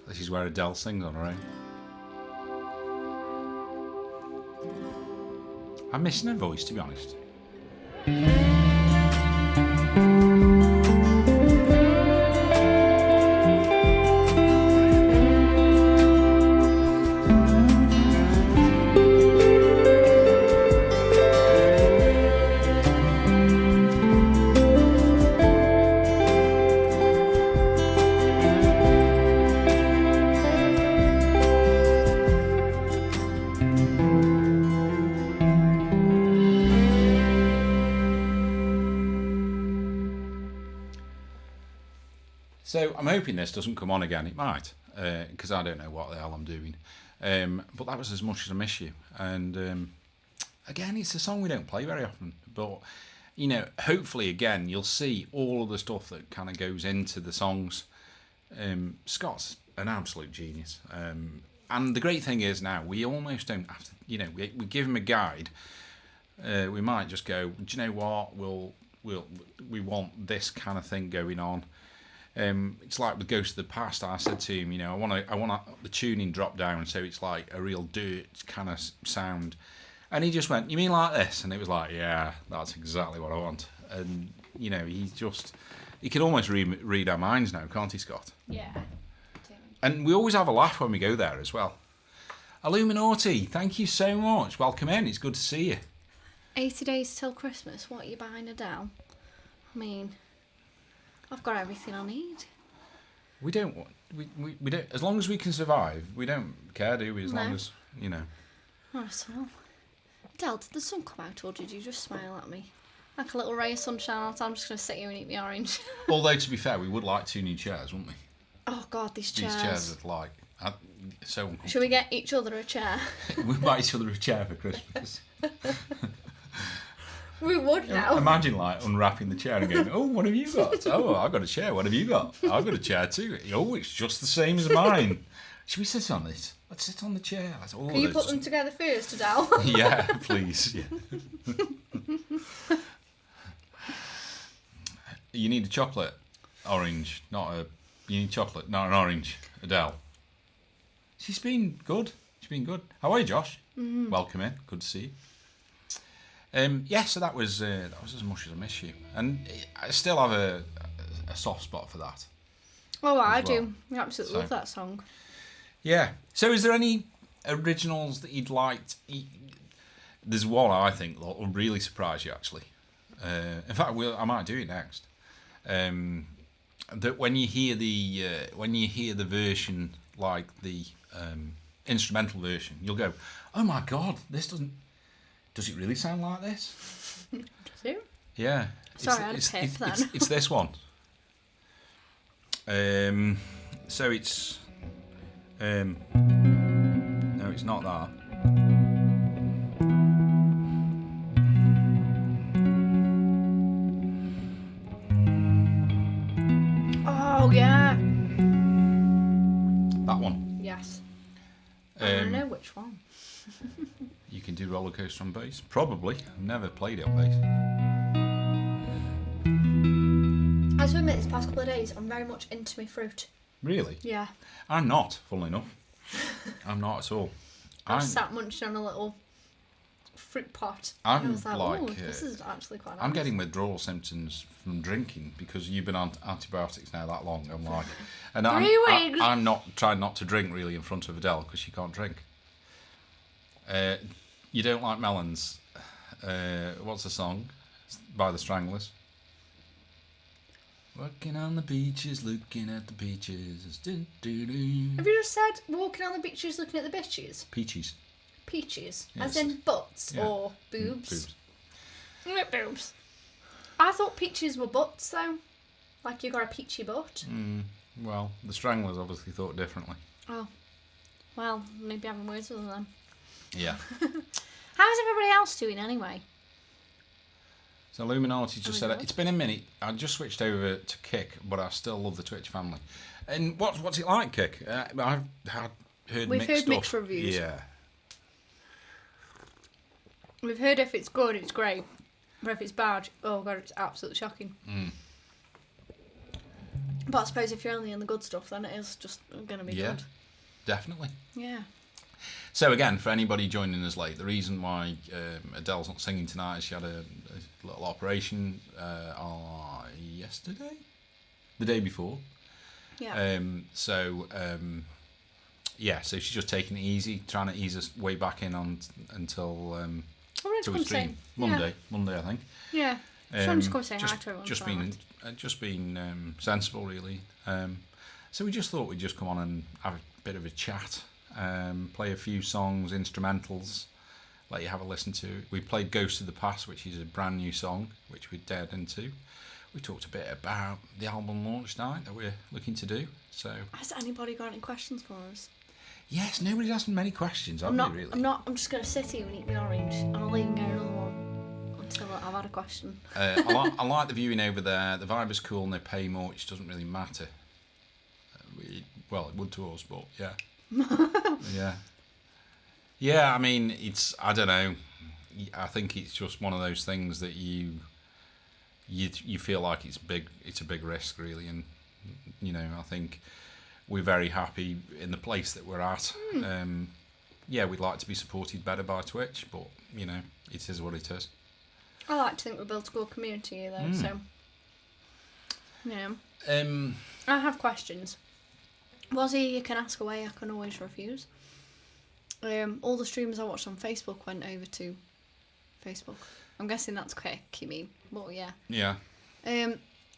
This is where Adele sings on her own. I'm missing her voice, to be honest. So I'm hoping this doesn't come on again. It might, because I don't know what the hell I'm doing. But that was As Much As I Miss You. And again, it's a song we don't play very often. But, you know, hopefully, again, you'll see all of the stuff that kind of goes into the songs. Scott's an absolute genius. And the great thing is now, we almost don't have to, you know, we give him a guide. We might just go, do you know what, we want this kind of thing going on. It's like with Ghost of the Past. I said to him, you know, I want the tuning drop down so it's like a real dirt kind of sound. And he just went, you mean like this? And it was like, yeah, that's exactly what I want. And, you know, he can almost read our minds now, can't he, Scott? Yeah. And we always have a laugh when we go there as well. Illuminati, thank you so much. Welcome in. It's good to see you. 80 days till Christmas. What are you buying, Adele? I mean, I've got everything I need. We don't. We don't. As long as we can survive, we don't care, do we? As long as, you know. Not at all. Adele, did the sun come out, or did you just smile at me? Like a little ray of sunshine out. I'm just going to sit here and eat my orange. Although, to be fair, we would like 2 new chairs, wouldn't we? Oh God, these chairs. These chairs are like so uncomfortable. Should we get each other a chair? We buy each other a chair for Christmas. We would now. Imagine like unwrapping the chair and going, "Oh, what have you got? Oh, I've got a chair. What have you got? I've got a chair too. Oh, it's just the same as mine. Should we sit on this? Let's sit on the chair." Oh, can you put them together first, Adele? Yeah, please. Yeah. You need a chocolate orange, you need chocolate, not an orange. Adele. She's been good. How are you, Josh? Mm-hmm. Welcome in. Good to see you. So that was As Much As I Miss You, and I still have a soft spot for that. Oh, I do. I absolutely love that song. Yeah. So, is there any originals that you'd liked. There's one I think that will really surprise you actually. In fact, I might do it next. That when you hear the version, like the instrumental version, you'll go, "Oh my god, this doesn't. Does it really sound like this?" Does it? Yeah. Sorry, I had to pay for that. It's this one. So it's. No, it's not that. Oh yeah. That one. Yes. I don't know which one. You can do Roller Coaster on bass. Probably. I've never played it on bass. I have to admit, these past couple of days, I'm very much into my fruit. Really? Yeah. I'm not, funnily enough. I'm not at all. I've sat munching on a little fruit pot. I'm and I was like, like, "Ooh, this is actually quite nice." I'm getting withdrawal symptoms from drinking because you've been on antibiotics now that long. I'm like, and 3 weeks. I'm not trying not to drink really in front of Adele because she can't drink. You don't like melons. What's the song? It's by the Stranglers. Walking on the beaches, looking at the peaches. Have you just said walking on the beaches looking at the bitches? Peaches. Peaches. Yes. As in butts Yeah. or boobs? Boobs. Boobs. I thought peaches were butts though. Like you got a peachy butt. Well, the Stranglers obviously thought differently. Oh. Well, maybe having words with them. Yeah. How's everybody else doing anyway? So Illuminati just said good. it's been a minute. I just switched over to Kick, but I still love the Twitch family. And what's it like, Kick? I've heard We've mixed heard stuff. mixed reviews. Yeah. We've heard if it's good, it's great. But if it's bad, oh god, it's absolutely shocking. But I suppose if you're only in the good stuff, then it is just going to be Yeah. good. Definitely. Yeah. So again, for anybody joining us late, the reason why Adele's not singing tonight is she had a little operation yesterday, the day before. Yeah. So she's just taking it easy, trying to ease us way back in on until Alright, to come a stream say- Monday, I think. Yeah. So I'm just going to say hi to everyone. Just being sensible, really. So we just thought we'd just come on and have a bit of a chat, play a few songs, instrumentals, let you have a listen to. We played Ghost of the Past, which is a brand new song, which we dared into. We talked a bit about the album launch night that we're looking to do. So Has anybody got any questions for us? yes, nobody's asking many questions, have they, really? I'm just going to sit here and eat my orange, and I'll even go another one until I've had a question. I like the viewing over there. The vibe is cool and they pay more, which doesn't really matter. It would to us, but yeah. Yeah, I mean, I don't know. I think it's just one of those things that you feel like it's a big risk, really. And, I think we're very happy in the place that we're at. We'd like to be supported better by Twitch, but, it is what it is. I like to think we built a good community here, though, so... Yeah. I have questions. Wazzy, you can ask away, I can always refuse. All the streamers I watched on Facebook went over to Facebook. I'm guessing that's quick, you mean? But yeah. Yeah.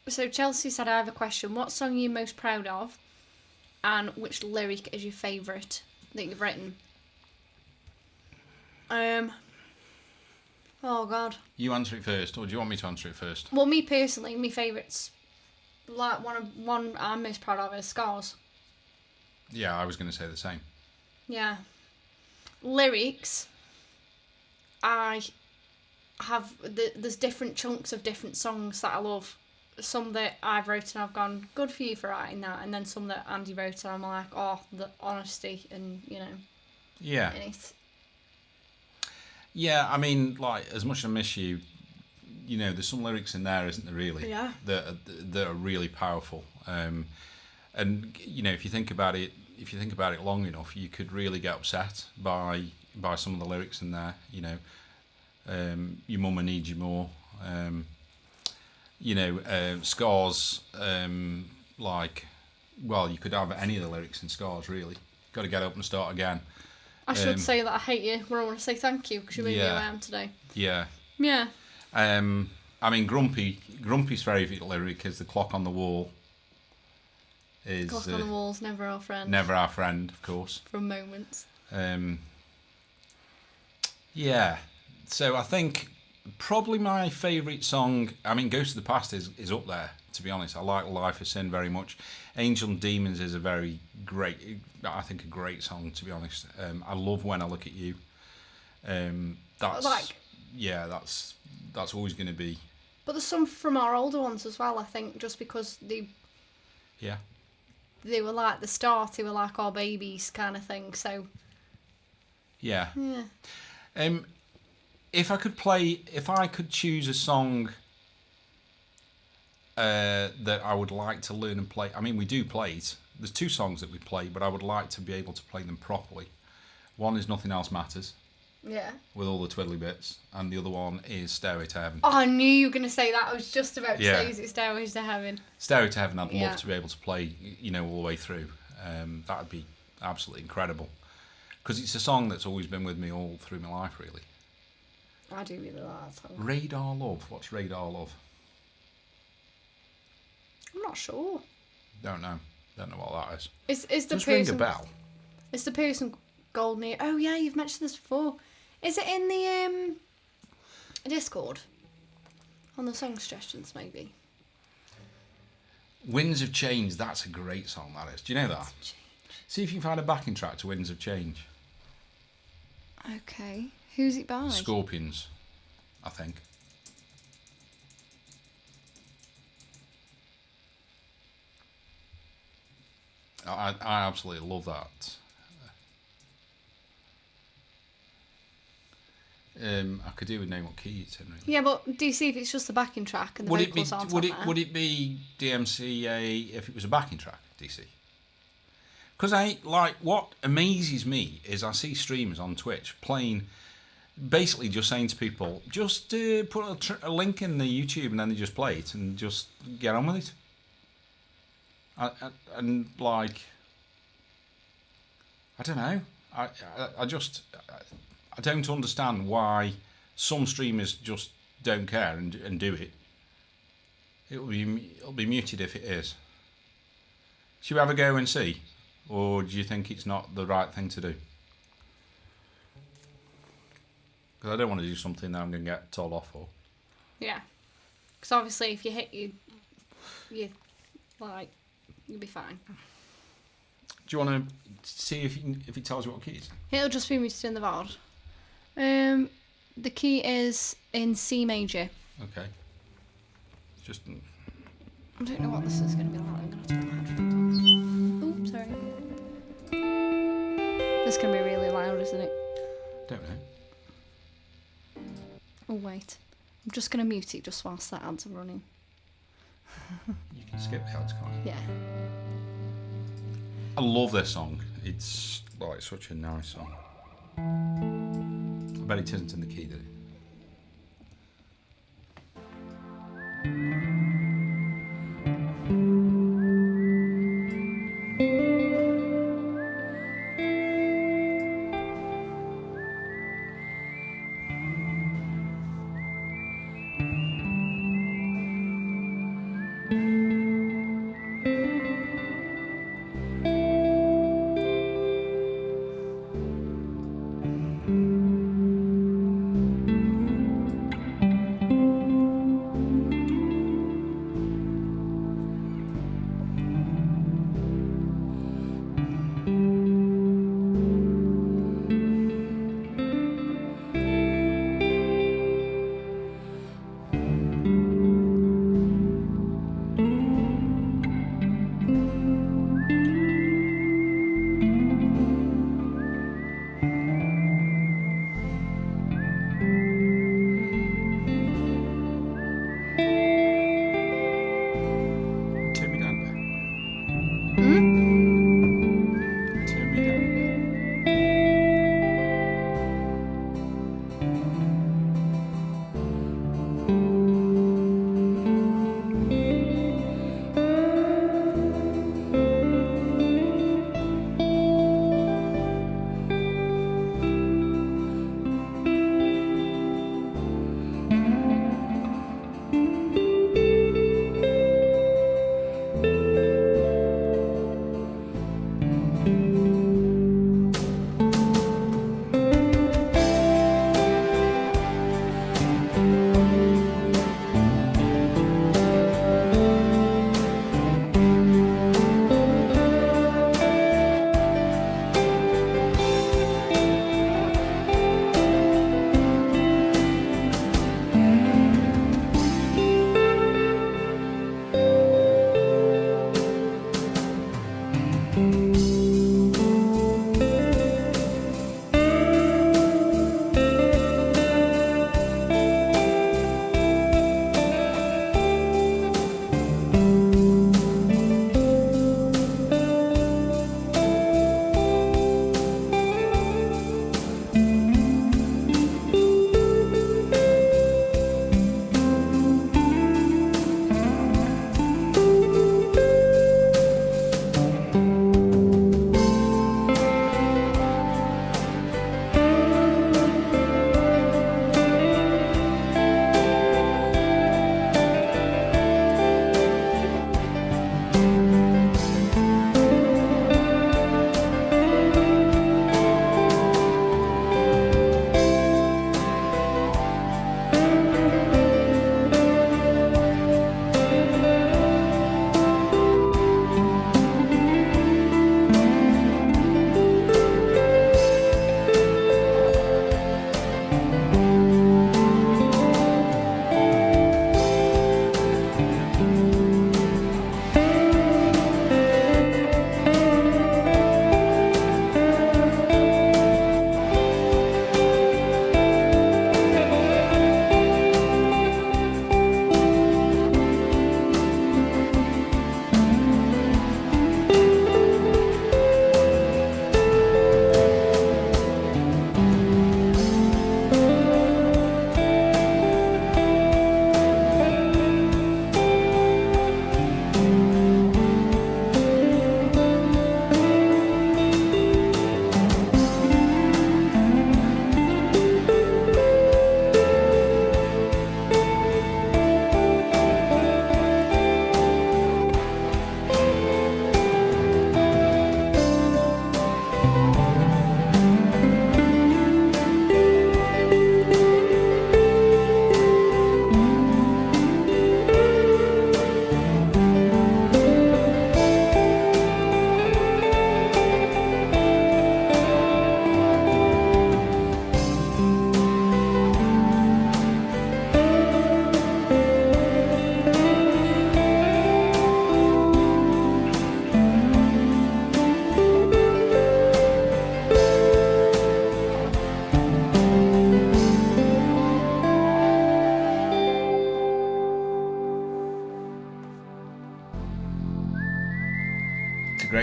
So Chelsea said, I have a question. What song are you most proud of? And which lyric is your favourite that you've written? Oh God. You answer it first, or do you want me to answer it first? Well, me personally, my favourites, like one I'm most proud of is Scars. Yeah, I was going to say the same. Yeah. Lyrics, I have there's different chunks of different songs that I love. Some that I've wrote and I've gone, good for you for writing that, and then some that Andy wrote and I'm like, oh, the honesty and Yeah. in it. Yeah, I mean, like, as much as I miss you, there's some lyrics in there, isn't there, really? Yeah. That are really powerful. And, if you think about it long enough, you could really get upset by some of the lyrics in there, your mama needs you more. Scars, you could have any of the lyrics in Scars, really. Got to get up and start again. I should say that I hate you when I want to say thank you because you made me who Yeah. I am today. Yeah. Yeah. I mean, Grumpy's favourite lyric is the clock on the wall. Is Clock on the wall's never our friend. never our friend, of course. From moments. Yeah. So I think probably my favourite song, I mean, Ghost of the Past is up there, to be honest. I like Life of Sin very much. Angel and Demons is a very great, I think a great song, to be honest. I love When I Look at You. That's always going to be. But there's some from our older ones as well, I think, just because they were like the start, they were like our babies kind of thing, so. Yeah. Yeah. If I could choose a song that I would like to learn and play, I mean, we do play it. There's 2 songs that we play, but I would like to be able to play them properly. One is Nothing Else Matters, Yeah. with all the twiddly bits, and the other one is Stairway to Heaven. Oh, I knew you were going to say that. I was just about to Yeah. say, is it Stairways to Heaven? Stairway to Heaven, I'd Yeah. love to be able to play, all the way through. That would be absolutely incredible. Because it's a song that's always been with me all through my life, really. I do really like that song. Radar Love. What's Radar Love? I'm not sure. Don't know. Don't know what that is. Is the Just ring a person... bell. Is the person Golden Ear... Oh, yeah, you've mentioned this before. Is it in the Discord? On the song suggestions, maybe? Winds of Change, that's a great song, that is. Do you know that? See if you can find a backing track to Winds of Change. Okay. Who's it by? Scorpions, I think. I absolutely love that. I could do with knowing what key it's in, really. Yeah, but do you see if it's just the backing track and the vocals aren't on there? Would it be DMCA if it was a backing track, DC? Because what amazes me is I see streamers on Twitch playing, basically just saying to people, just put a link in the YouTube and then they just play it and just get on with it. I don't know. I don't understand why some streamers just don't care and do it. It'll be muted if it is. Should we have a go and see? Or do you think it's not the right thing to do? Because I don't want to do something that I'm going to get told off for. Yeah. Because obviously if you hit you'll be fine. Do you want to see if it tells you what key it's in? It'll just be muted in the VOD. The key is in C major. Okay. Just... I don't know what this is going to be like. I'm going to have to put my headphones on. Oops, sorry. This is going to be really loud, isn't it? Don't know. Oh, wait. I'm just going to mute it just whilst that ads are running. You can skip the ads, can't you? Yeah. I love this song. It's such a nice song. I bet it isn't in the key, did it?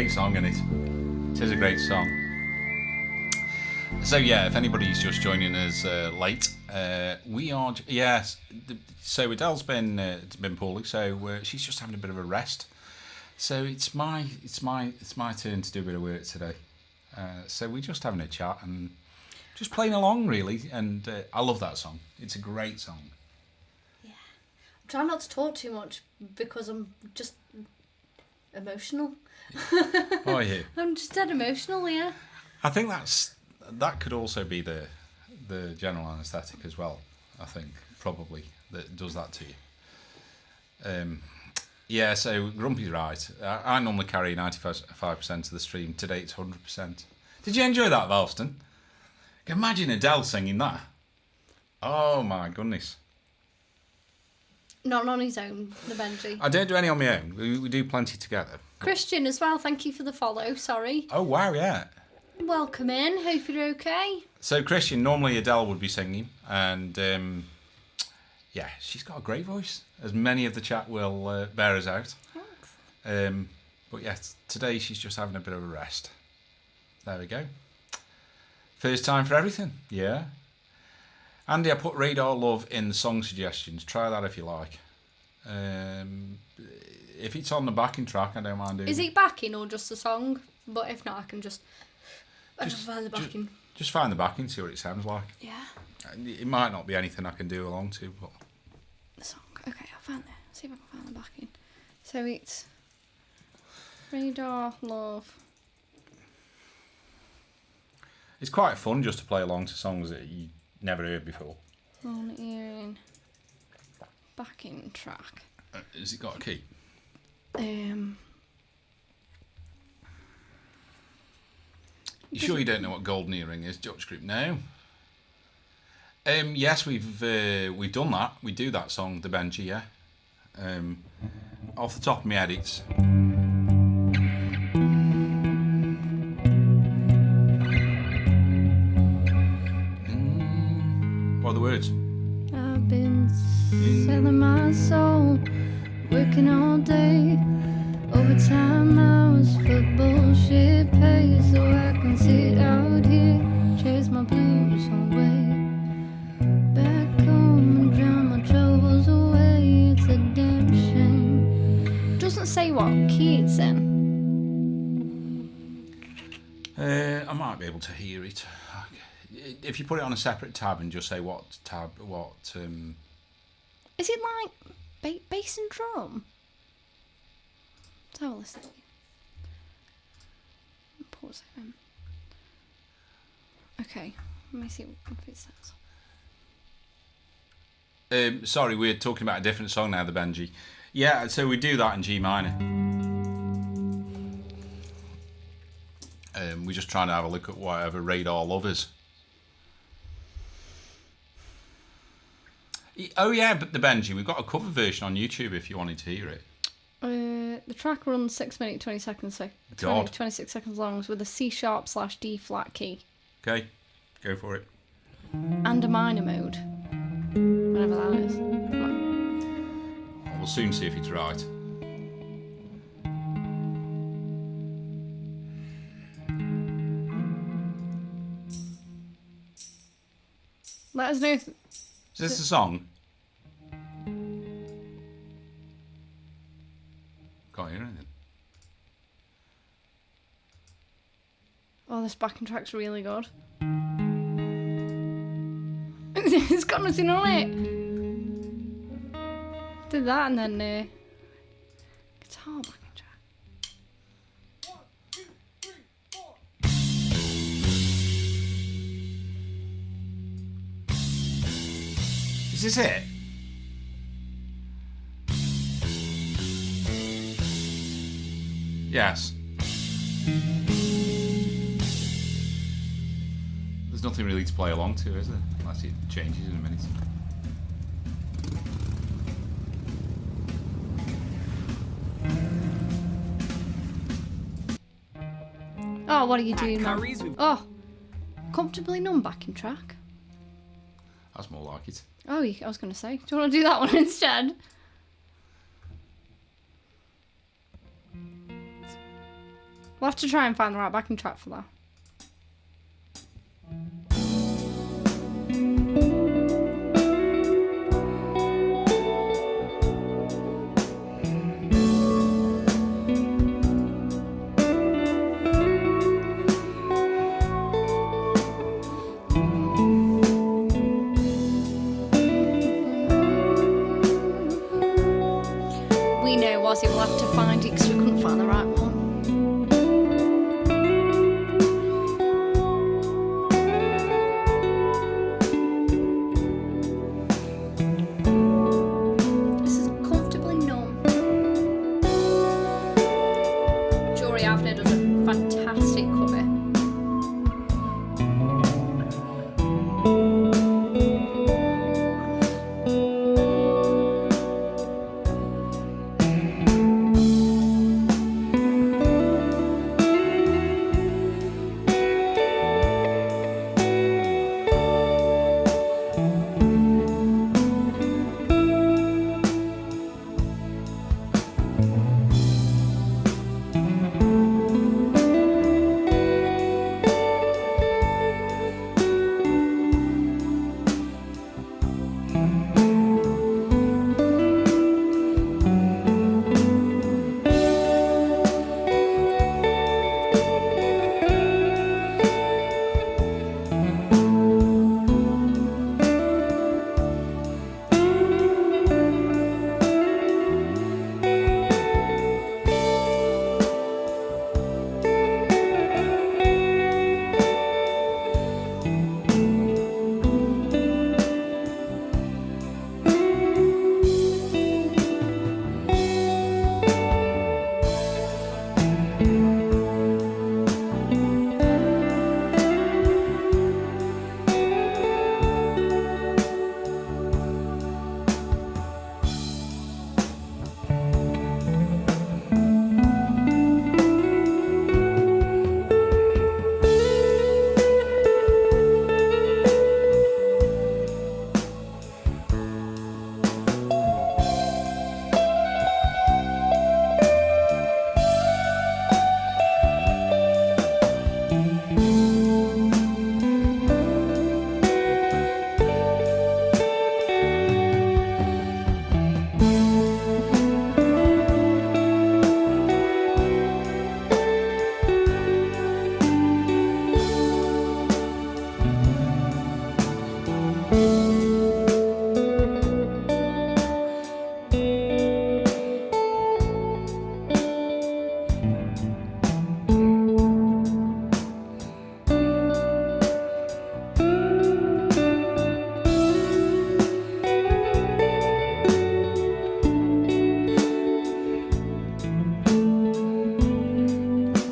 great song, isn't it? It is a great song. So yeah, if anybody's just joining us late, we are. Yes. So Adele's been poorly, so she's just having a bit of a rest. So it's my turn to do a bit of work today. So we're just having a chat and just playing along, really. And I love that song. It's a great song. Yeah. I'm trying not to talk too much because I'm just emotional. Oh, yeah. I'm just dead emotional, yeah. I think that could also be the general anaesthetic as well. I think probably that does that to you. Yeah, so Grumpy's right. I normally carry 95% of the stream. Today it's 100%. Did you enjoy that, Valston? Imagine Adele singing that. Oh my goodness. Not on his own, the Benji. I don't do any on my own. We do plenty together. Christian as well, thank you for the follow, sorry. Oh wow, yeah. Welcome in, hope you're okay. So Christian, normally Adele would be singing, and yeah, she's got a great voice, as many of the chat will bear us out. But yeah, today she's just having a bit of a rest. There we go. First time for everything, yeah. Andy, I put Radar Love in the song suggestions. Try that if you like. If it's on the backing track, I don't mind doing it. Is it backing or just a song? But if not, I can just find the backing. Just find the backing, see what it sounds like. Yeah. It might not be anything I can do along to, but... The song. Okay, I'll find it. See if I can find the backing. So it's Radar Love. It's quite fun just to play along to songs that you never heard before. On earring. Backing track. Has it got a key? You sure you don't know what Golden Earring is, George Group? No. Yes, we've done that. We do that song, the Benji, yeah. Off the top of my head, it's. What are the words? I've been selling my soul, working all day, overtime hours for bullshit pay, so I can sit out here, chase my blues away, back home and drown my troubles away. It's a damn shame. Doesn't say what key it's in. I might be able to hear it. If you put it on a separate tab and just say what tab, Is it like bass and drum? Let's have a listen. Pause it. Okay, let me see what it says. Sorry, we're talking about a different song now, the Benji. Yeah, so we do that in G minor. We're just trying to have a look at whatever Radar Love is. Oh yeah, but the Benji, we've got a cover version on YouTube if you wanted to hear it. The track runs 6 minutes 26 seconds long with a C#/D flat key. Okay, go for it. And a minor mode. Whatever that is. We'll soon see if it's right. Let us know if... Is this the song? Can't hear anything. Oh, this backing track's really good. It's got nothing on it. Did that and then guitar backing track. 1, 2, 3, 4. Is this it? Yes. There's nothing really to play along to, is there? Unless it changes in a minute. Oh, what are you doing, man? Oh, comfortably numb backing track. That's more like it. Oh, I was going to say, do you want to do that one instead? We'll have to try and find the right backing track for that. We know Ozzy will have to find it because we couldn't find the right one. This is comfortably numb. Jory Avner does a fantastic cover.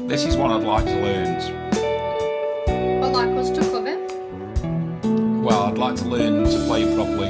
This is one I'd like to learn. I'd like us to cover. Well, I'd like to learn to play it properly.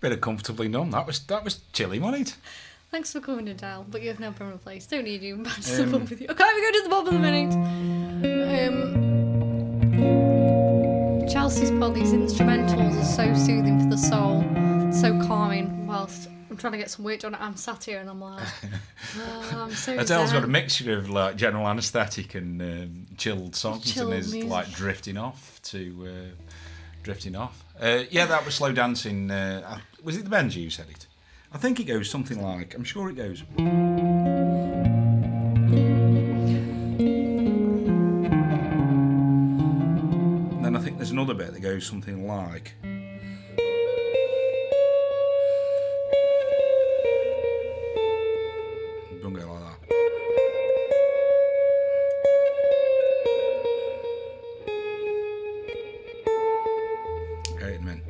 Bit of comfortably numb. That was chilly, wasn't it? Thanks for coming, Adele, but you have no permanent place. Don't need you. I'm back to the pub with you. Okay, we go to the pub in a minute. Chelsea's put these instrumentals are so soothing for the soul, so calming. Whilst I'm trying to get some work done, I'm sat here and I'm like, oh, I'm so Adele's zen. got a mixture of like general anaesthetic and chilled songs, Chilled and is music. like drifting off. Yeah, that was Slow Dancing. Was it the Benji who said it? I think it goes something like. I'm sure it goes. And then I think there's another bit that goes something like. Don't go like that. Okay, in a minute.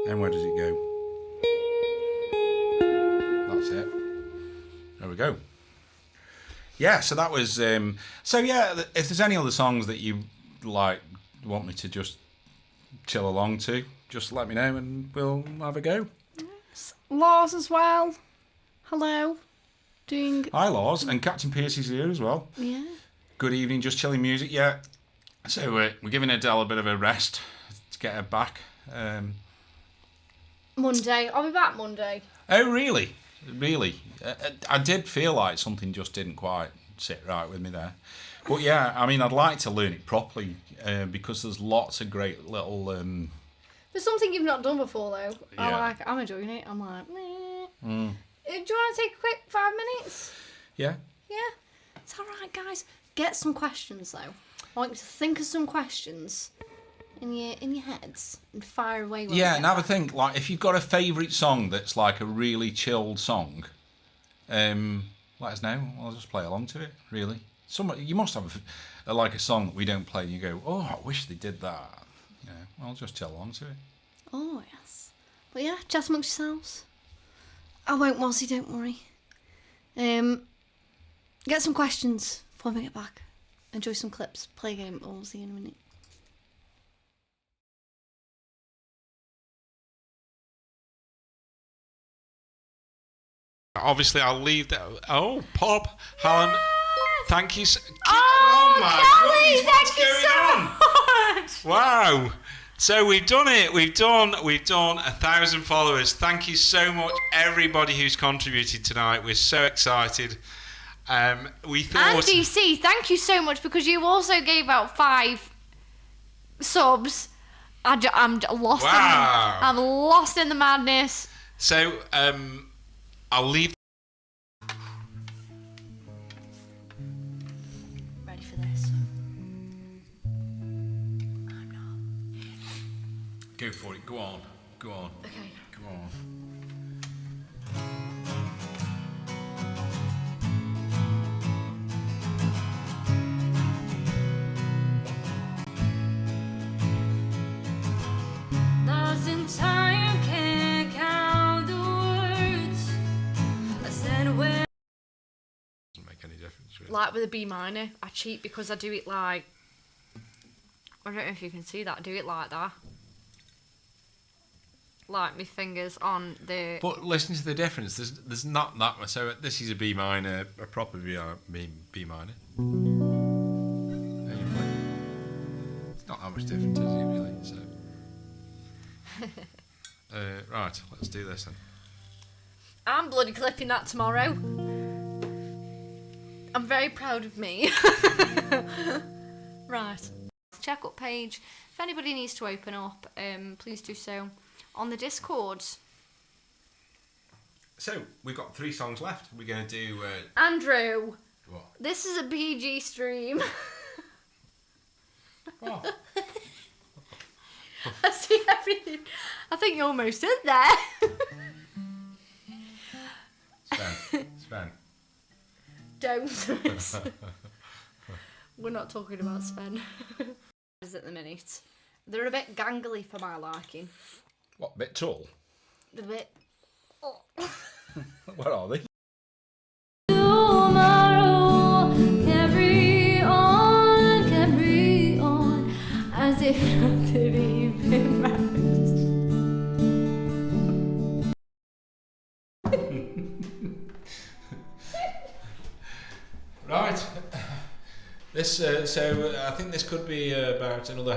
And where does it go? That's it. There we go. Yeah, so that was. So yeah, if there's any other songs that you like, want me to just chill along to, just let me know and we'll have a go. Lars as well. Hello. Doing. Hi, Lars, and Captain Pierce is here as well. Yeah. Good evening, just chilling music. Yeah. So we're giving Adele a bit of a rest to get her back. Monday. I'll be back Monday. Oh, really? Really? I did feel like something just didn't quite sit right with me there. But yeah, I mean, I'd like to learn it properly because there's lots of great little... There's something you've not done before, though. Yeah. I'm enjoying it. I'm like, meh. Do you want to take a quick 5 minutes? Yeah? Yeah. It's all right, guys. Get some questions, though. I want you to think of some questions in your heads and fire away. Yeah, and have a think. Like, if you've got a favourite song that's like a really chilled song, let us know. I'll just play along to it, really. You must have like a song that we don't play and you go, oh, I wish they did that. Yeah, I'll just chill along to it. Oh, yes. But yeah, chat amongst yourselves. I won't, Mossy, don't worry. Get some questions before we get back. Enjoy some clips. Play a game. We'll see you in a minute. Obviously, I'll leave that. Oh, Pop, Helen, thank you. Oh, Kelly, what's thank you so much. Wow. So we've done it. We've done 1,000 followers. Thank you so much, everybody who's contributed tonight. We're so excited. We thought. And DC, thank you so much because you also gave out 5 subs. I'm lost. Wow. I'm lost in the madness. So I'll leave. Ready for this? Go for it. Go on. Go on. Okay. Go on. Lost in time, can't count the words I said when. Doesn't make any difference, really. Like with a B minor, I cheat because I do it like. I don't know if you can see that. I do it like that. Like my fingers on the. But listen to the difference. There's not that much. So this is a B minor, a proper B minor. There you play. It's not that much different, is it really? So. Right, let's do this then. I'm bloody clipping that tomorrow. I'm very proud of me. Right. Check up page. If anybody needs to open up, please do so on the Discord. So we've got 3 songs left. We're going to do. Andrew, What? this is a PG stream. What? I see everything. I think you're almost in there. Sven. Don't. We're not talking about Sven. At the minute, they're a bit gangly for my liking. What, bit tall? They're a bit. Oh. What are they? Tomorrow, carry on, as if Right. This so I think this could be about another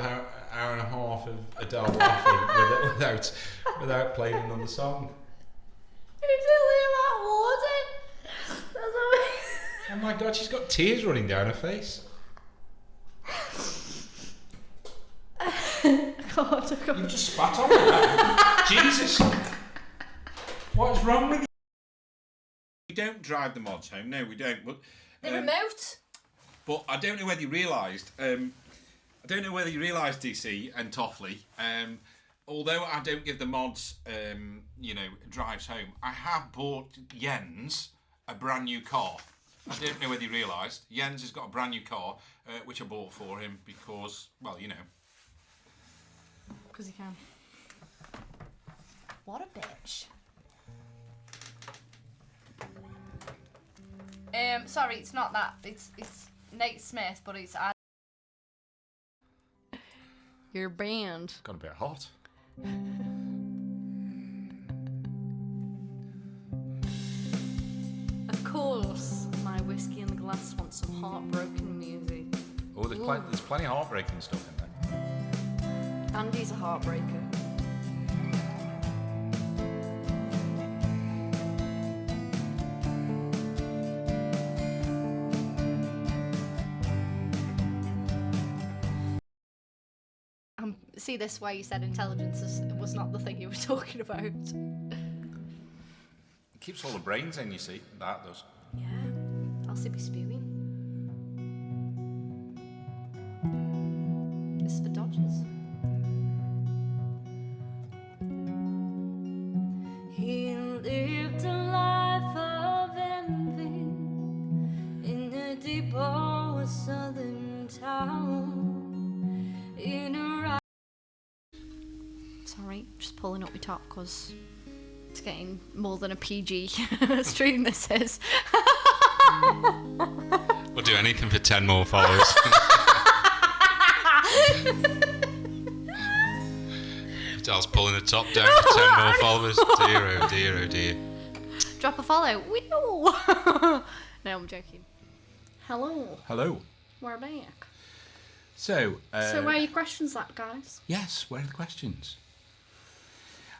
hour and a half of Adele laughing without playing another song. It's only about water. Oh my god, she's got tears running down her face. God, I can't. You just spat on her. Jesus. What's wrong with you? We don't drive the mods home. No, we don't. But The remote. But I don't know whether you realised. DC and Toffley. Although I don't give the mods, drives home. I have bought Jens a brand new car. I don't know whether you realised. Jens has got a brand new car, which I bought for him because, well, you know. Because he can. What a bitch. Sorry, it's not that. It's Nate Smith, but it's. Your band. Got a bit hot. Of course, my whiskey in the glass wants some heartbroken music. Oh, there's plenty of heartbreaking stuff in there. Andy's a heartbreaker. See, this way you said intelligence was not the thing you were talking about. It keeps all the brains in, you see. That does. Yeah, I'll be spewing. It's the Dodgers. He lived a life of envy in a deep old southern town. In a Sorry, just pulling up my top because it's getting more than a PG stream, this is. We'll do anything for 10 more followers. Adele's pulling the top down for 10 more followers. Dear, oh dear, oh dear. Drop a follow. Woo! No, I'm joking. Hello, Hello. we're back. So, So where are your questions at, guys? yes, where are the questions?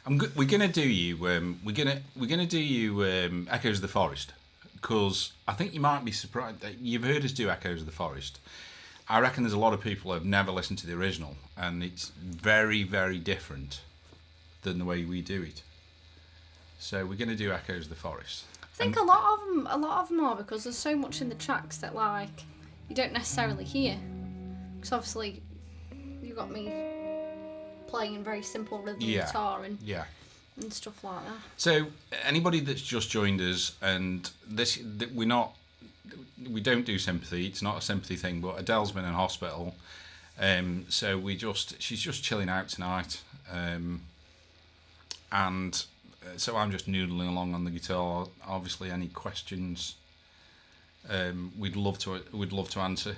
We're gonna do you. We're gonna do you Echoes of the Forest, because I think you might be surprised that you've heard us do Echoes of the Forest. I reckon there's a lot of people who have never listened to the original, and it's very, very different than the way we do it. So we're gonna do Echoes of the Forest. I think a lot of them are, because there's so much in the tracks that like you don't necessarily hear. Because obviously you got me playing very simple rhythm guitar and stuff like that. So anybody that's just joined us, and we don't do sympathy. It's not a sympathy thing, but Adele's been in hospital, so she's just chilling out tonight, and so I'm just noodling along on the guitar. Obviously, any questions we'd love to answer.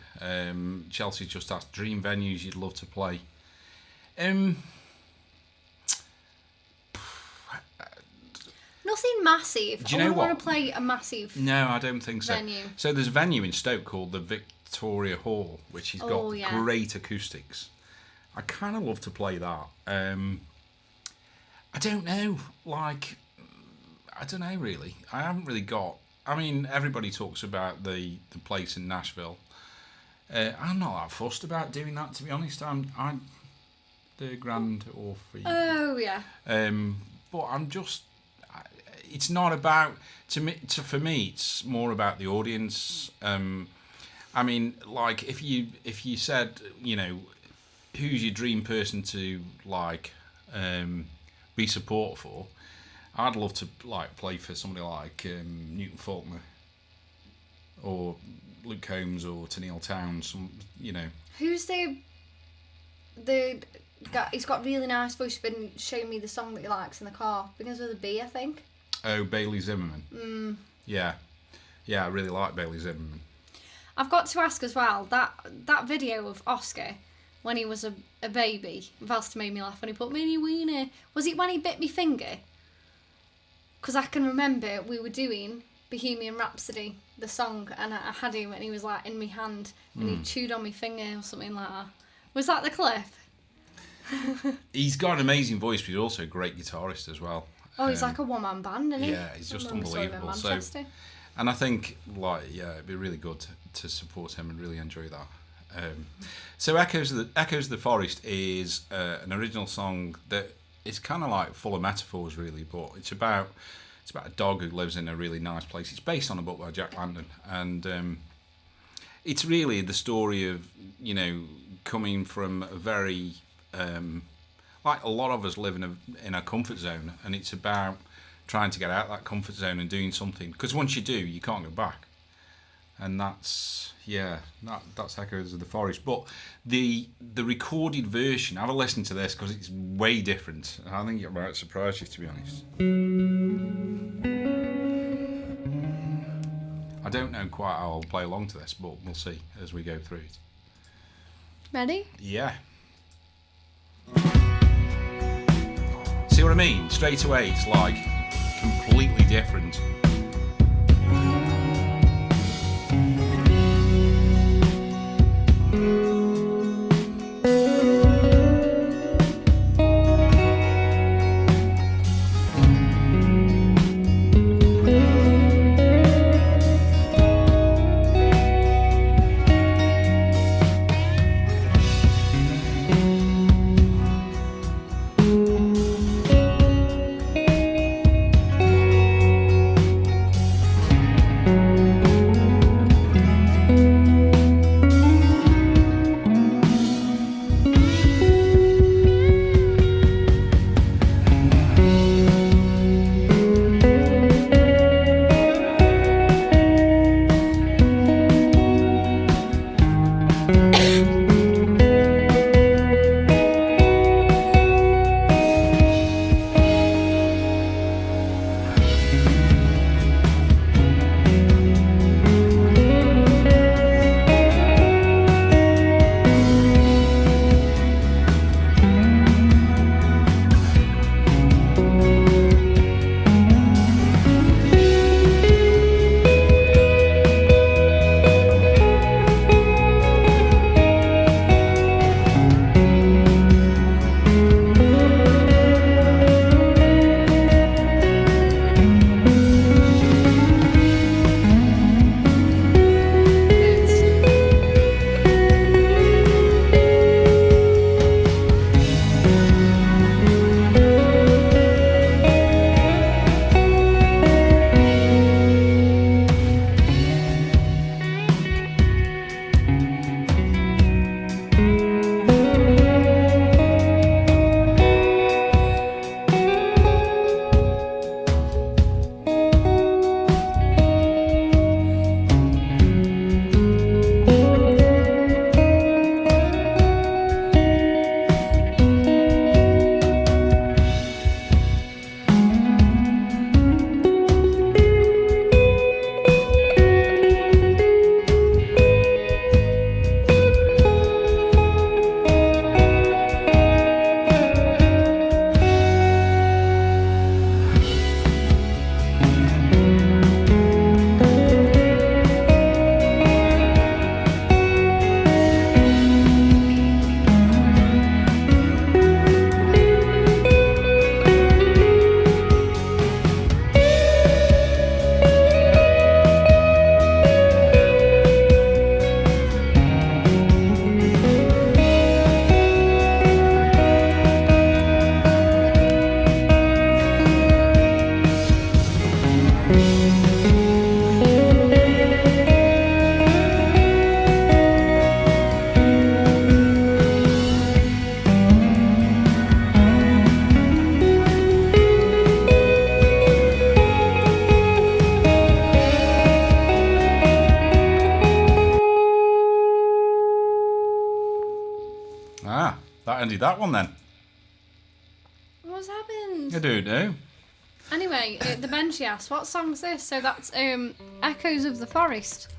Chelsea's just asked dream venues you'd love to play. Nothing massive. Do you know want what? to play a massive. No, I don't think so. Venue. So there's a venue in Stoke called the Victoria Hall, which has got great acoustics. I kind of love to play that. I don't know. I don't know really. I haven't really got. I mean, everybody talks about the place in Nashville. I'm not that fussed about doing that, to be honest. I'm the Grand Orpheum. Oh yeah. But I'm just. It's not about for me. It's more about the audience. I mean, like if you said, you know, who's your dream person to be support for, I'd love to play for somebody like Newton Faulkner or Luke Combs or Tennille Towns. You know. Who's the guy? He's got really nice voice. He's been showing me the song that he likes in the car. Begins with a B, I think. Oh, Bailey Zimmerman. Yeah, I really like Bailey Zimmerman. I've got to ask as well, that video of Oscar when he was a baby, Valster made me laugh when he put mini wiener. Was it when he bit me finger? Because I can remember we were doing Bohemian Rhapsody, the song, and I had him and he was like in my hand and he chewed on my finger or something like that. Was that the cliff? He's got an amazing voice, but he's also a great guitarist as well. Oh, he's like a one-man band, isn't he? Yeah, he's just I remember saw him in unbelievable. So, Manchester. and I think, like, yeah, it'd be really good to support him and really enjoy that. So Echoes of the Forest is an original song that it's kind of like full of metaphors, really, but it's about a dog who lives in a really nice place. It's based on a book by Jack London, and it's really the story of, you know, coming from a very like a lot of us live in a comfort zone, and it's about trying to get out of that comfort zone and doing something, because once you do, you can't go back. And that's Echoes of the Forest. But the recorded version, have a listen to this because it's way different. I think it might surprise you, to be honest. I don't know quite how I'll play along to this, but we'll see as we go through it. Ready? Yeah. See what I mean? Straight away, it's like completely different. That ended that one then. What's happened? I don't know. Anyway, the Benchy asked, what song's this? So that's Echoes of the Forest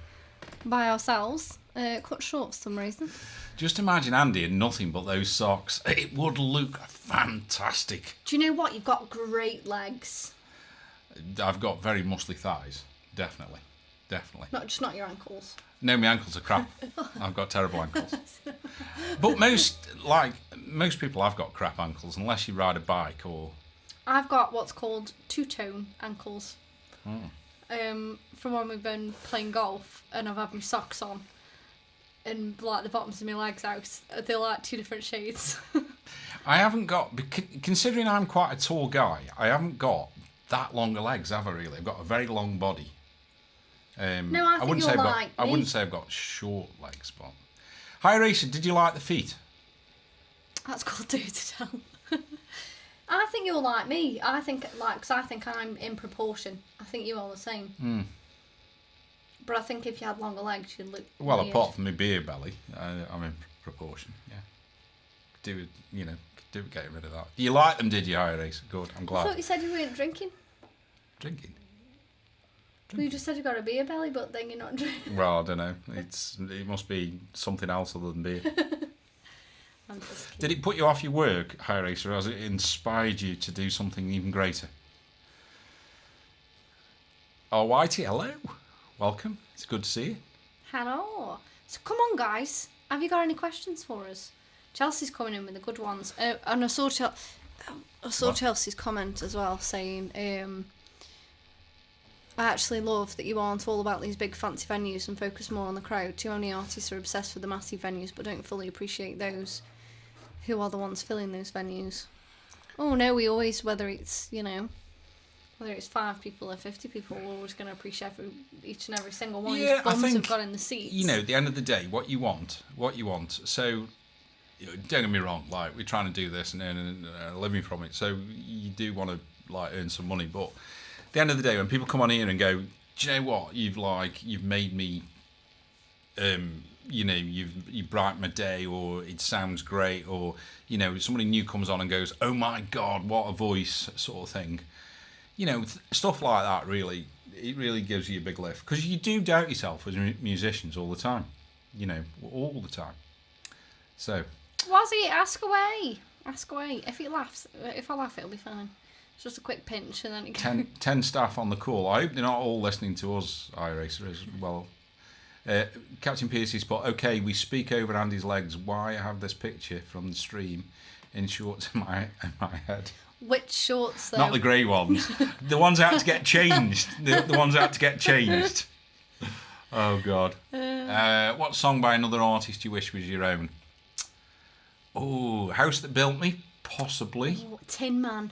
by ourselves. Cut short for some reason. Just imagine Andy in nothing but those socks. It would look fantastic. Do you know what? You've got great legs. I've got very muscly thighs. definitely. Not your ankles. No, my ankles are crap. I've got terrible ankles. But most people have got crap ankles unless you ride a bike or. I've got what's called two-tone ankles. From when we've been playing golf and I've had my socks on and like the bottoms of my legs out, they're like two different shades. I haven't got, considering I'm quite a tall guy, I haven't got that longer legs, have I really? I've got a very long body. No, I think you're like me. I wouldn't say I've got short legs, but. Hi, Racer, did you like the feet? That's called do to tell. I think you're like me. I think I'm in proportion. I think you're all the same. But I think if you had longer legs, you'd look Well, weird. apart from my beer belly, I'm in proportion. Yeah, do getting rid of that. You like them, did you, Hi, Racer? Good. I'm I glad. thought you said you weren't drinking. Drinking. Well, you just said you got a beer belly, but then you're not drinking. Well, I don't know. It must be something else other than beer. I'm just kidding. Did it put you off your work, Hi Racer, or has it inspired you to do something even greater? Oh, Whitey, hello. Welcome. It's good to see you. Hello. So come on, guys. Have you got any questions for us? Chelsea's coming in with the good ones. And I saw Chelsea's comment as well saying, I actually love that you aren't all about these big fancy venues and focus more on the crowd. Too many artists are obsessed with the massive venues but don't fully appreciate those who are the ones filling those venues. Oh no, we always, whether it's 5 people or 50 people, we're always going to appreciate each and every single one. Yeah, Whose bums I think, have got in the seats. at the end of the day, what you want. So, don't get me wrong, like, we're trying to do this and earn a living from it, so you do want to, like, earn some money, but at the end of the day, when people come on here and go, do you know what, you've made me, you brighten my day, or it sounds great, or, somebody new comes on and goes, oh my God, what a voice, sort of thing. Stuff like that, really, it really gives you a big lift. Because you do doubt yourself as musicians all the time. All the time. So. Wazzy, ask away. Ask away. If I laugh, it'll be fine. It's just a quick pinch and then it goes. 10 staff on the call. I hope they're not all listening to us, iRacer, as well. Captain Piercy's put, okay, we speak over Andy's legs. Why have this picture from the stream in shorts in my head? Which shorts, though? Not the grey ones. The ones that had to get changed. The ones that had to get changed. Oh, God. What song by another artist you wish was your own? Oh, House That Built Me? Possibly. Oh, Tin Man.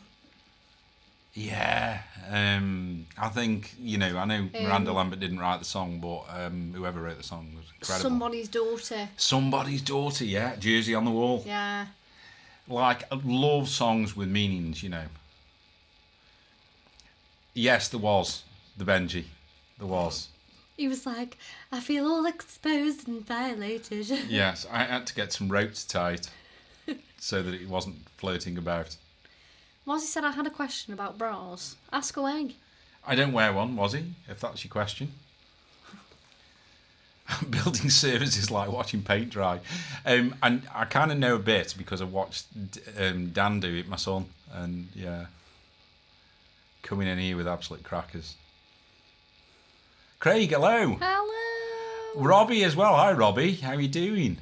Yeah. I think, I know Miranda Lambert didn't write the song, but whoever wrote the song was incredible. Somebody's Daughter. Somebody's Daughter, yeah. Jersey on the Wall. Yeah. Like, I love songs with meanings, Yes, there was. The Benji. There was. He was like, I feel all exposed and violated. Yes, I had to get some ropes tied so that it wasn't floating about. Wazzy said I had a question about bras. Ask away. I don't wear one, Wazzy, if that's your question. Building service is like watching paint dry. And I kind of know a bit because I watched Dan do it, my son. And yeah, coming in here with absolute crackers. Craig, hello. Hello. Robbie as well. Hi, Robbie. How are you doing?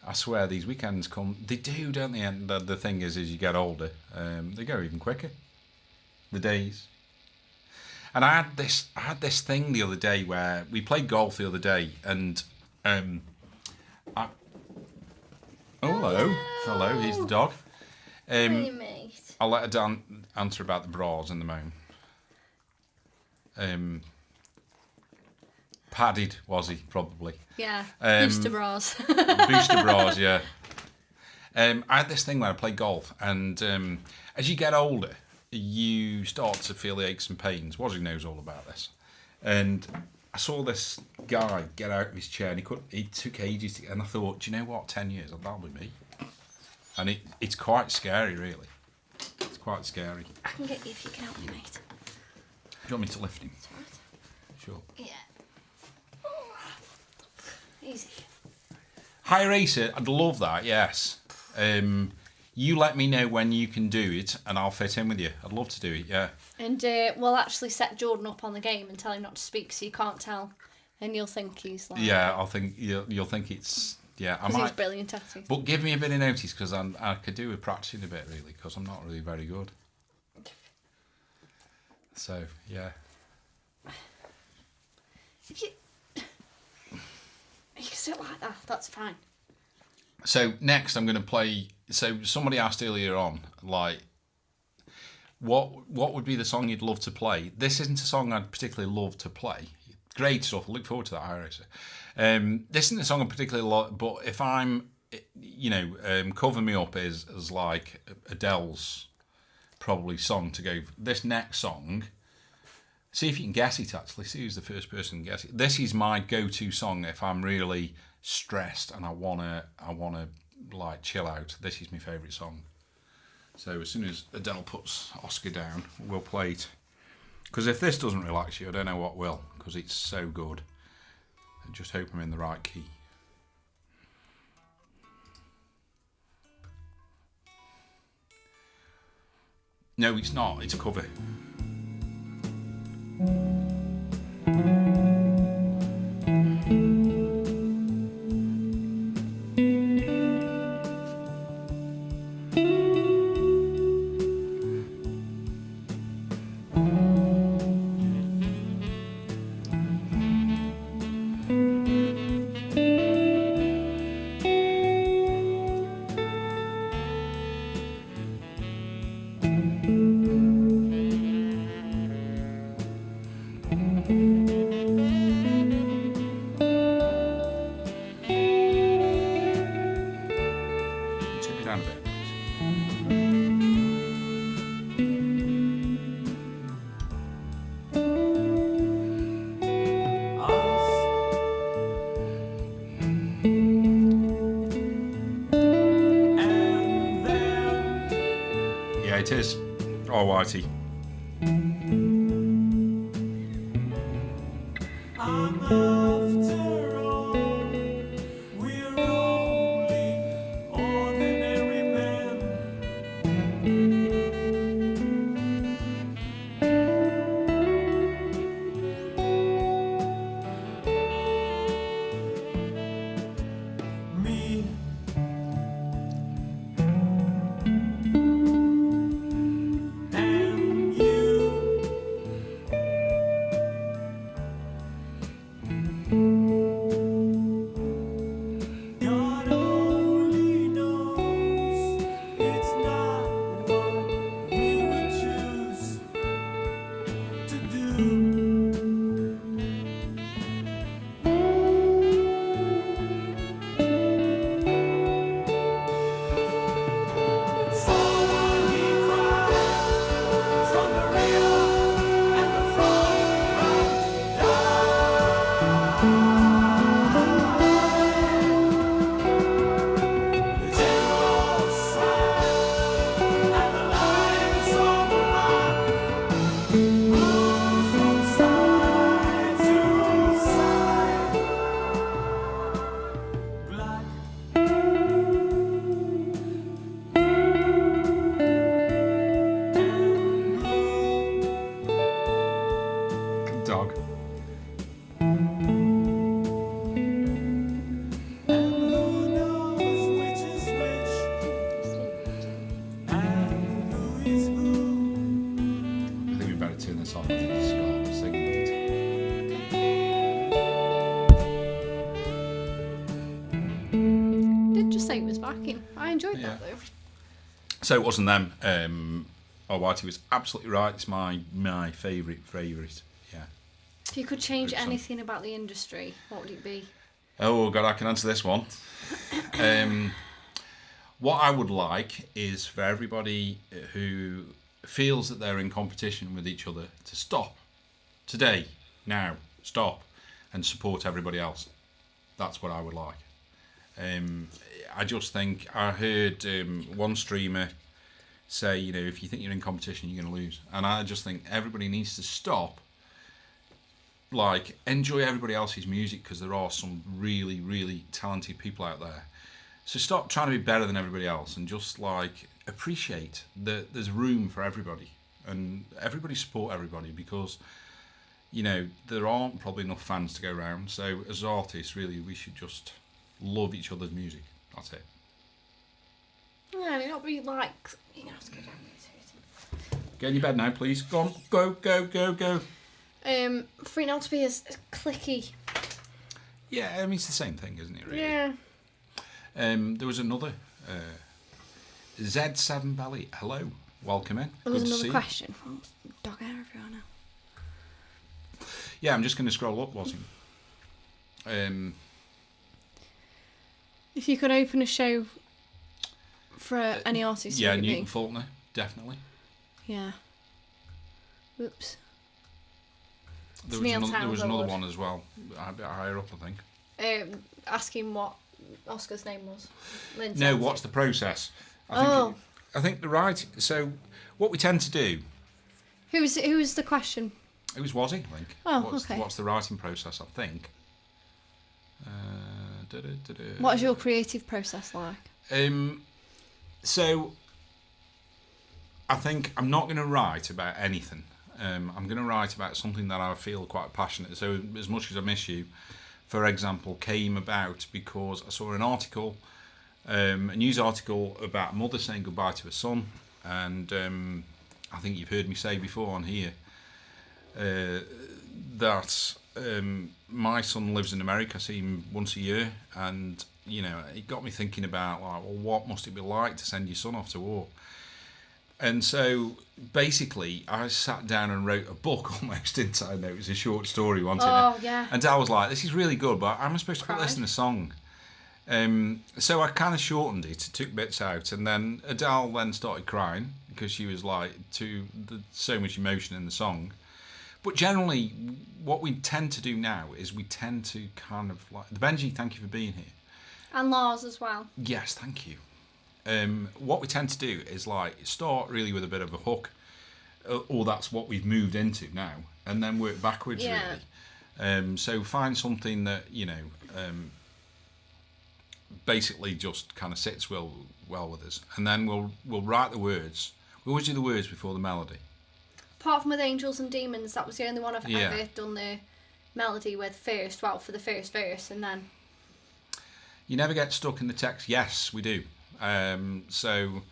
I swear these weekends come. They do, don't they? And the thing is, as you get older, they go even quicker. The days. And I had this thing the other day where we played golf the other day, and oh, hello, he's the dog. Hey, mate. I'll let Dan answer about the bras in the moment. Padded, was he, probably. Yeah, booster bras. Booster bras, yeah. I had this thing where I play golf, and as you get older, you start to feel the aches and pains. Wazzy knows all about this. And I saw this guy get out of his chair, and he took ages to, and I thought, do you know what, 10 years, that'll be me. And it's quite scary, really. It's quite scary. I can get you if you can help me, mate. Do you want me to lift him? It's alright. Sure. Yeah. Easy. Hi, Racer. I'd love that, yes. You let me know when you can do it, and I'll fit in with you. I'd love to do it, yeah. And we'll actually set Jordan up on the game and tell him not to speak so you can't tell. And you'll think he's like... Yeah, I'll think you'll think it's... Yeah, I Because he's might... brilliant at it. But give me a bit of notice, because I could do with practicing a bit, really, because I'm not really very good. So, yeah. If you can sit like that, that's fine. So, next I'm going to play... So, somebody asked earlier on, like, what would be the song you'd love to play? This isn't a song I'd particularly love to play. Great stuff. I look forward to that, iRacer. This isn't a song I particularly love, but if I'm, Cover Me Up is like Adele's probably song to go. This next song, see if you can guess it actually. See who's the first person to guess it. This is my go-to song if I'm really stressed and I wanna like chill out. This is my favourite song. So as soon as Adele puts Oscar down, we'll play it. Because if this doesn't relax you, I don't know what will, because it's so good. I just hope I'm in the right key. No, it's not. It's a cover. Turn it down a bit, please. Yeah, it is. Oh, Whitey. Dog. I think we better turn this off and start singing it. Did just say it was backing. I enjoyed Yeah. that though. So it wasn't them. Whitey was absolutely right. It's my favourite. Yeah. If you could change Good song. anything about the industry, what would it be? Oh God, I can answer this one. What I would like is for everybody who feels that they're in competition with each other to stop today, now, stop, and support everybody else. That's what I would like. I just think I heard one streamer say, if you think you're in competition, you're going to lose. And I just think everybody needs to stop, enjoy everybody else's music, because there are some really, really talented people out there. So stop trying to be better than everybody else and just, appreciate that there's room for everybody. and everybody support everybody, because you know there aren't probably enough fans to go around. So as artists, really, we should just love each other's music. That's it. Yeah, it not be like you have to go down there. Get in your bed now, please. Go on, go. For it not to be as clicky. Yeah, I mean it's the same thing, isn't it? Really. Yeah. There was another Z7 Belly. Hello, welcome in. There was Good to another see you. question. Dog hair everywhere now. Yeah, I'm just going to scroll up, wasn't If you could open a show for any artist, yeah, who would it Newton be? Faulkner, definitely. Yeah. Whoops. There Neil was Towns another Award. one as well, a bit higher up, I think. Asking what Oscar's name was. Lindsay. No, what's the process? I think the right. So, what we tend to do. Who was the question? It was Wazzy, I think. Oh, what's, okay. What's the writing process? I think. What is your creative process like? So, I think I'm not going to write about anything. I'm going to write about something that I feel quite passionate. So, As Much As I Miss You, for example, came about because I saw an article, a news article about a mother saying goodbye to her son, and I think you've heard me say before on here that my son lives in America. I see him once a year, and you know, it got me thinking about like, well, what must it be like to send your son off to war? And so basically, I sat down and wrote a book almost, didn't I? No, it was a short story, wasn't it? Oh, yeah. And Dad was like, "This is really good, but am I supposed to put this Cried. in a song?" So I kind of shortened it, took bits out, and then Adele then started crying because she was like, so much emotion in the song. But generally, what we tend to do now is we tend to kind of like Benji. Thank you for being here. And Lars as well. Yes, thank you. What we tend to do is like start really with a bit of a hook, or that's what we've moved into now, and then work backwards Yeah. really. So find something that you know basically just kind of sits well with us, and then we'll write the words. We always do the words before the melody. Apart from with Angels and Demons, that was the only one I've Yeah. ever done the melody with first. Well, for the first verse, and then You never get stuck in the text. Yes, we do. So,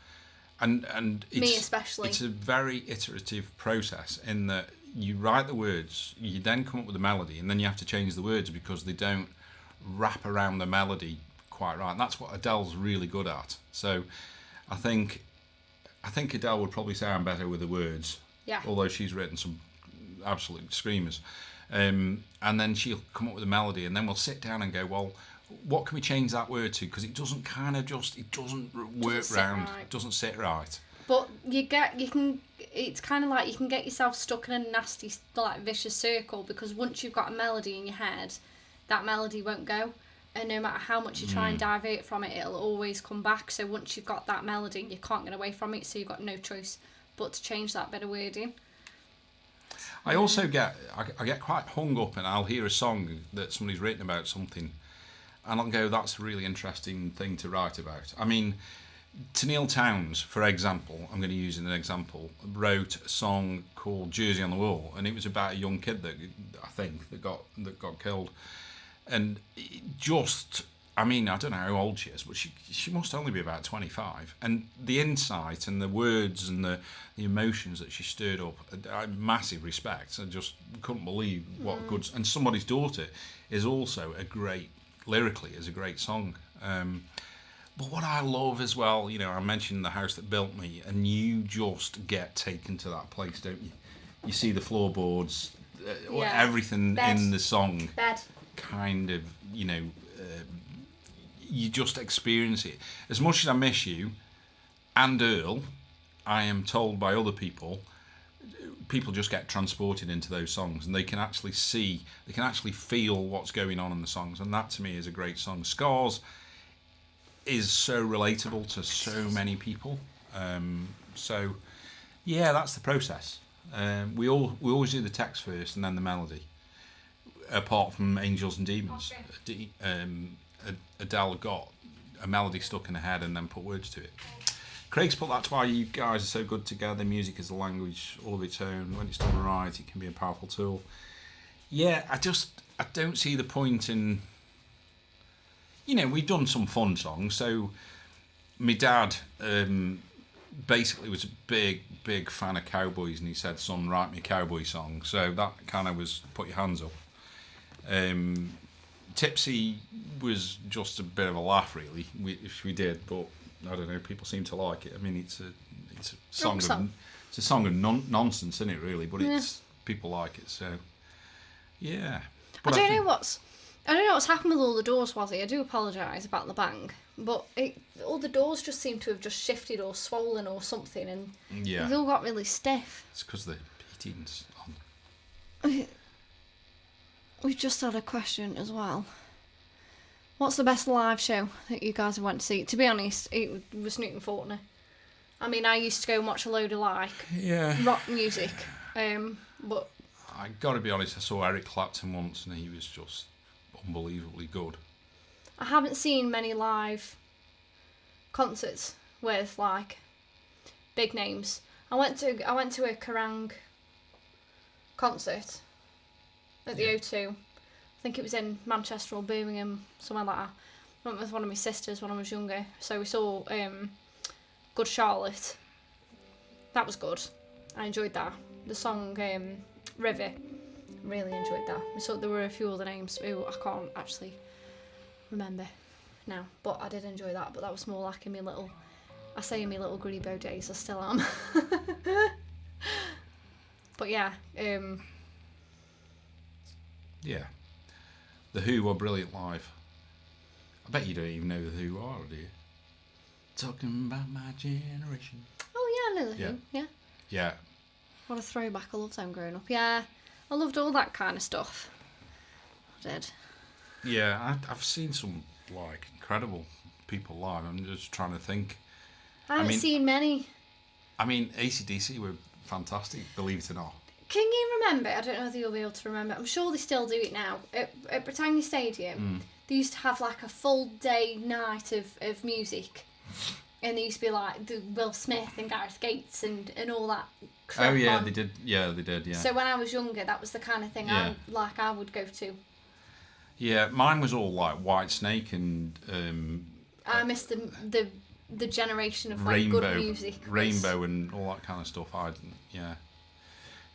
and it's, Me especially. It's a very iterative process in that you write the words, you then come up with a melody, and then you have to change the words because they don't wrap around the melody quite right. And that's what Adele's really good at. So, I think Adele would probably sound better with the words. Yeah. Although she's written some absolute screamers. And then she'll come up with a melody, and then we'll sit down and go, well, what can we change that word to? Because it doesn't work sit round, right. doesn't sit right. But it's kind of like you can get yourself stuck in a nasty, like, vicious circle, because once you've got a melody in your head, that melody won't go. And no matter how much you try and divert from it, it'll always come back. So once you've got that melody, you can't get away from it, so you've got no choice but to change that bit of wording. I also get quite hung up, and I'll hear a song that somebody's written about something, and I'll go, that's a really interesting thing to write about. I mean, Neil Towns, for example, I'm going to use as an example, wrote a song called Jersey on the Wall, and it was about a young kid that got killed, and it just, I mean, I don't know how old she is, but she must only be about 25, and the insight and the words and the emotions that she stirred up, I have massive respect. I just couldn't believe what good, and Somebody's Daughter is also lyrically is a great song. But what I love as well, you know, I mentioned The House That Built Me, and you just get taken to that place, don't you? You see the floorboards, everything Bed. in the song Bed. kind of, you know, you just experience it. As Much As I Miss You and Earl, I am told by other people just get transported into those songs, and they can actually feel what's going on in the songs, and that to me is a great song. Scars is so relatable to so many people. So yeah, that's the process. We always do the text first and then the melody, apart from Angels and Demons. Adele got a melody stuck in her head and then put words to it. Craig's put that's why you guys are so good together. Music is a language all of its own. When it's done right, it can be a powerful tool. Yeah, I don't see the point in. We've done some fun songs. So, my dad basically was a big fan of cowboys, and he said, "Son, write me a cowboy song." So that kind of was put your hands up. Tipsy was just a bit of a laugh, really. If we did, but I don't know. People seem to like it. I mean, it's a song of it's a song of nonsense, isn't it? Really, but it's people like it. So yeah. But I don't know what's happened with all the doors, Wazzy. I do apologise about the bang, but all the doors just seem to have just shifted or swollen or something, and they've all got really stiff. It's because the heating's on. We've just had a question as well. What's the best live show that you guys have went to see? To be honest, it was Newton Fortney. I mean, I used to go and watch a load of rock music, but I got to be honest. I saw Eric Clapton once, and he was just unbelievably good. I haven't seen many live concerts with big names. I went to a Kerrang concert at the O2. I think it was in Manchester or Birmingham, somewhere like that. I went with one of my sisters when I was younger. So we saw Good Charlotte. That was good. I enjoyed that. The song River, really enjoyed that. So there were a few other names who I can't actually remember now, but I did enjoy that. But that was more like in my little Grebo days. I still am. But yeah. Yeah. The Who were brilliant live. I bet you don't even know the Who are, do you? Talking about my generation. Oh yeah, I know the Who. Yeah. Yeah. What a throwback. I loved them growing up. Yeah. I loved all that kind of stuff. I did. Yeah, I've seen some incredible people live. I'm just trying to think. I haven't seen many. I mean, AC/DC were fantastic, believe it or not. Can you remember? I don't know whether you'll be able to remember. I'm sure they still do it now. At Britannia Stadium, they used to have a full day night of music. And there used to be the Will Smith and Gareth Gates and all that crap. Oh yeah, on. they did. Yeah, they did. Yeah. So when I was younger, that was the kind of thing I would go to. Yeah, mine was all White Snake and. I missed the generation of Rainbow, good music. Rainbow and all that kind of stuff.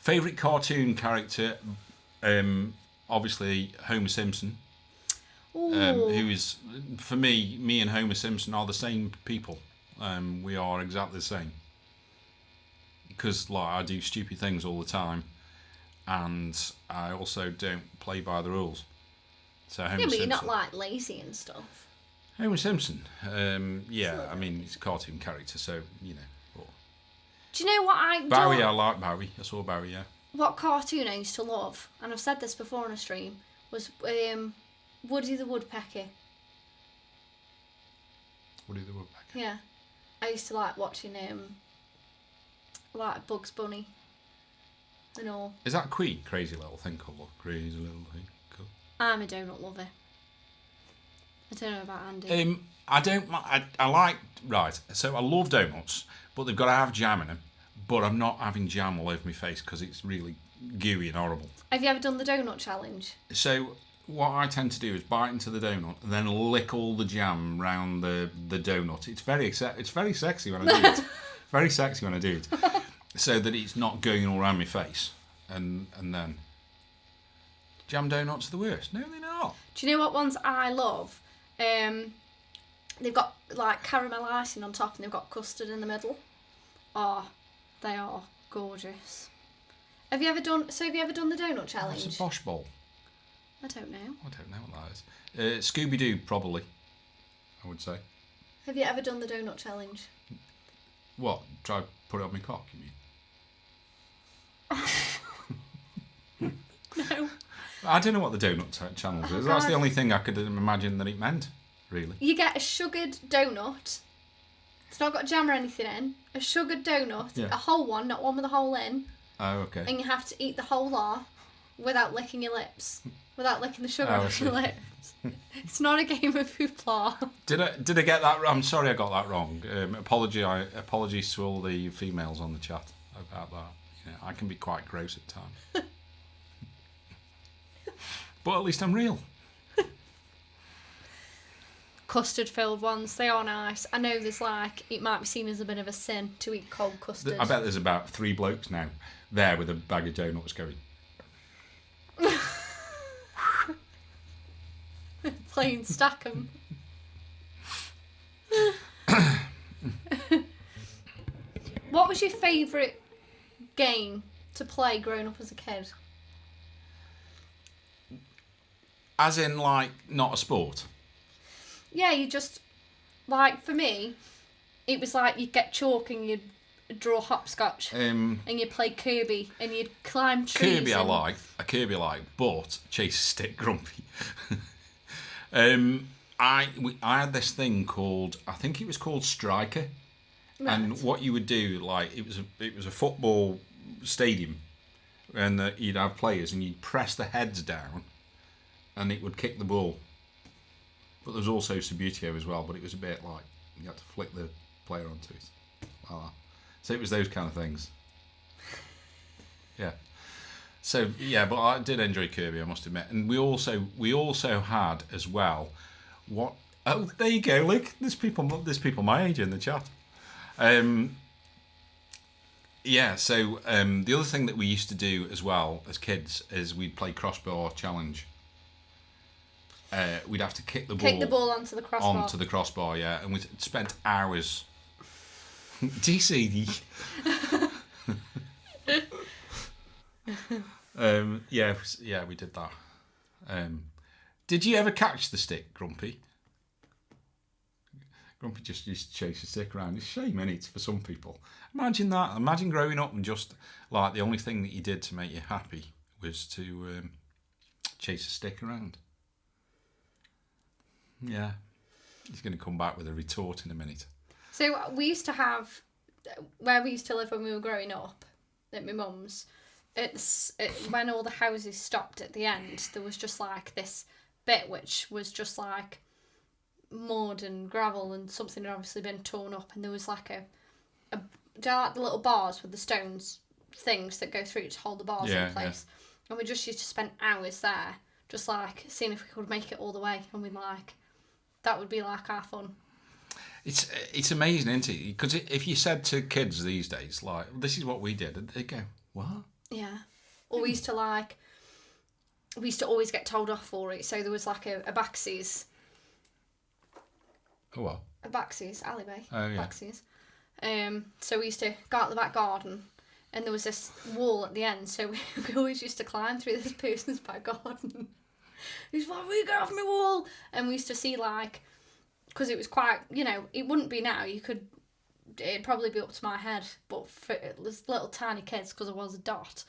Favourite cartoon character, obviously Homer Simpson. Who is, for me and Homer Simpson are the same people. We are exactly the same. Because I do stupid things all the time, and I also don't play by the rules. So Homer but Simpson. you're not lazy and stuff. Homer Simpson. I mean he's a cartoon character, so But do you know what Barry, I like Barry. I saw Barry, yeah. What cartoon I used to love, and I've said this before on a stream, was Woody the Woodpecker. Woody the Woodpecker. Yeah. I used to like watching Bugs Bunny and all. Is that Queen? Crazy Little Thing Called? Crazy Little Thing Called? I'm a donut lover. I don't know about Andy. I like, right, so I love donuts, but they've got to have jam in them, but I'm not having jam all over my face because it's really gooey and horrible. Have you ever done the donut challenge? So what I tend to do is bite into the donut and then lick all the jam round the donut. It's very sexy when I do it. Very sexy when I do it. So that it's not going all around my face. And then jam donuts are the worst. No, they're not. Do you know what ones I love? They've got caramel icing on top and they've got custard in the middle. Oh, they are gorgeous. Have you ever done the donut challenge? It's a Bosch bowl. I don't know. I don't know what that is. Scooby-Doo, probably, I would say. Have you ever done the donut challenge? What? Try to put it on my cock, you mean? No. I don't know what the donut challenge is. That's the only thing I could imagine that it meant, really. You get a sugared donut. It's not got jam or anything in. A sugared donut. Yeah. A whole one, not one with a hole in. Oh, okay. And you have to eat the whole lot without licking your lips. without licking the sugar Oh, I off see. your lips. It's not a game of hoopla. Did I get that? I'm sorry, I got that wrong. Apologies to all the females on the chat about that. You know, I can be quite gross at times, but at least I'm real. Custard filled ones, they are nice. I know there's like, it might be seen as a bit of a sin to eat cold custard. I bet there's about 3 blokes now there with a bag of donuts going. Plain stack 'em. What was your favourite game to play growing up as a kid? As in, like, not a sport. Yeah, you just, like, for me, it was like you'd get chalk and you'd draw hopscotch and you'd play Kirby and you'd climb trees. Kirby I like, but Chase a Stick Grumpy. I had this thing called, I think it was called Striker, and what you would do, like, it was a football stadium, and you'd have players and you'd press the heads down, and it would kick the ball. But there was also Subbuteo as well, but it was a bit like you had to flick the player onto it, like that. So it was those kind of things. Yeah. So yeah, but I did enjoy Kirby, I must admit. And we also had as well what? Oh, there you go. Look, there's people my age in the chat. Yeah. So the other thing that we used to do as well as kids is we'd play crossbar challenge. We'd have to kick the ball onto the crossbar. Onto the crossbar, yeah, and we spent hours. Do you see the? Yeah, we did that. Did you ever catch the stick, Grumpy? Grumpy just used to chase a stick around. It's a shame, isn't it, for some people? Imagine that. Imagine growing up and just, like, the only thing that you did to make you happy was to chase a stick around. Yeah. He's going to come back with a retort in a minute. So we used to have, where we used to live when we were growing up, at my mum's, when all the houses stopped at the end, there was just like this bit which was just like mud and gravel and something had obviously been torn up, and there was like do you know, like the little bars with the stones things that go through to hold the bars in place. Yeah. And we just used to spend hours there, just like seeing if we could make it all the way, and we'd like, that would be like our fun. It's amazing, isn't it? Because if you said to kids these days, like, this is what we did, they'd go, what? Yeah. Or we used to always get told off for it. So there was like a Backsies. Oh, well. A Backsies, alleyway. Oh, yeah. Backsies. So we used to go out the back garden, and there was this wall at the end, so we always used to climb through this person's back garden. He's like, will you get off my wall? And we used to see, like, because it was quite, you know, it wouldn't be now, it'd probably be up to my head, but for little tiny kids, because I was a dot,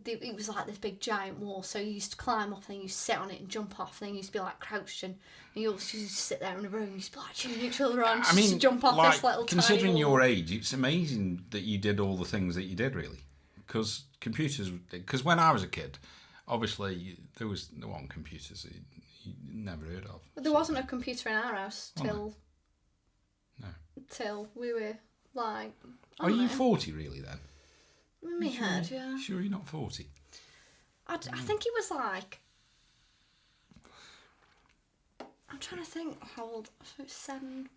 it was like this big giant wall, so you used to climb up and then you used to sit on it and jump off, and then you used to be like crouched, and you always used to sit there in a room, you used to be like cheering each other on, just to jump off like, this little considering tiny wall. your age, it's amazing that you did all the things that you did, really, because when I was a kid, obviously there weren't computers that you never heard of. But there wasn't a computer in our house till we were like, Are you 40 really then? in my head, yeah. Sure you're not 40? I think it was like, I'm trying to think how old, so 7,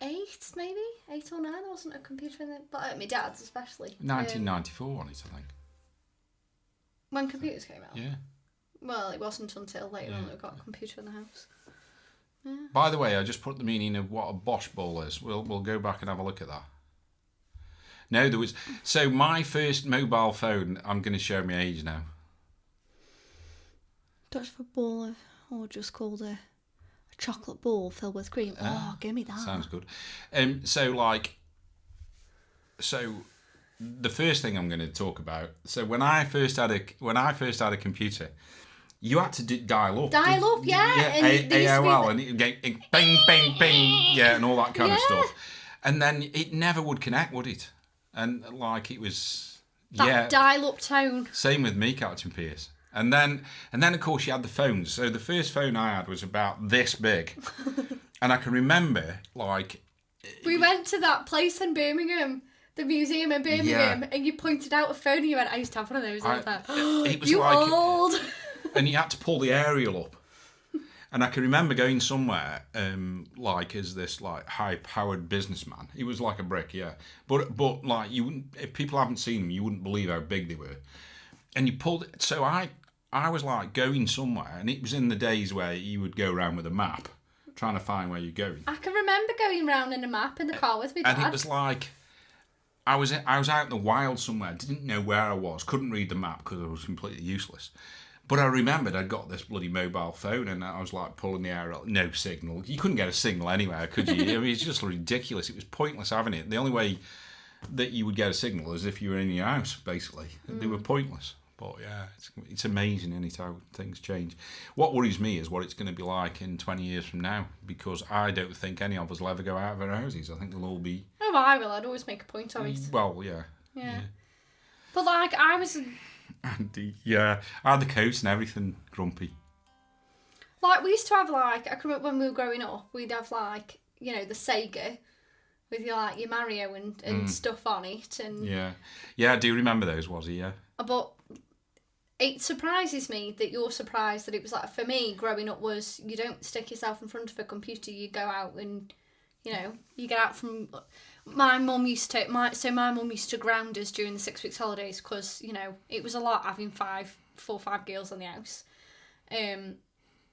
8 maybe? 8 or 9, there wasn't a computer in it, but at my dad's especially. 1994 on it, I think. When computers came out? Yeah. Well, it wasn't until later on that we got a computer in the house. Yeah. By the way, I just put the meaning of what a Bosch ball is. We'll go back and have a look at that. No, there was... So my first mobile phone, I'm going to show my age now. Dutch for ball, or just called a chocolate ball filled with cream. Oh, give me that. Sounds good. So the first thing I'm going to talk about. So when I first had a computer, you had to dial up. Dial up, yeah. And AOL, and it would go bing, bing, bing, yeah, and all that kind of stuff. And then it never would connect, would it? And like it was, that dial-up tone. Same with me, Captain Pierce. And then of course you had the phones. So the first phone I had was about this big, and I can remember like We went to that place in Birmingham, the museum in Birmingham, and you pointed out a phone and you went, I used to have one of those. I was like, it was you like, old. and you had to pull the aerial up. And I can remember going somewhere, like as this like high-powered businessman. He was like a brick, yeah. But like you wouldn't, if people haven't seen him, you wouldn't believe how big they were. And you pulled it. So I was like going somewhere, and it was in the days where you would go around with a map, trying to find where you're going. I can remember going round in a map in the car with me dad. And it was like I was out in the wild somewhere, didn't know where I was, couldn't read the map because I was completely useless. But I remembered I'd got this bloody mobile phone, and I was like pulling the air out, no signal. You couldn't get a signal anywhere, could you? I mean, it's just ridiculous. It was pointless having it. The only way that you would get a signal is if you were in your house, basically. They were pointless. But yeah, it's amazing, isn't it, how things change. What worries me is what it's going to be like in 20 years from now, because I don't think any of us will ever go out of our houses. I think they'll all be... Oh, I will. I'd always make a point of it. Well, yeah. Yeah. But like, I was... Andy, yeah. I had the coat and everything, grumpy. Like, we used to have, like, I can remember when we were growing up, we'd have, like, you know, the Sega with, like, your Mario and stuff on it. And Yeah. Yeah, I do remember those, was he, yeah? But it surprises me that you're surprised that it was like, for me, growing up was, you don't stick yourself in front of a computer, you go out and, you know, you get out from... My mum used to ground us during the 6 weeks holidays because, you know, it was a lot having 4 or 5 girls on the house.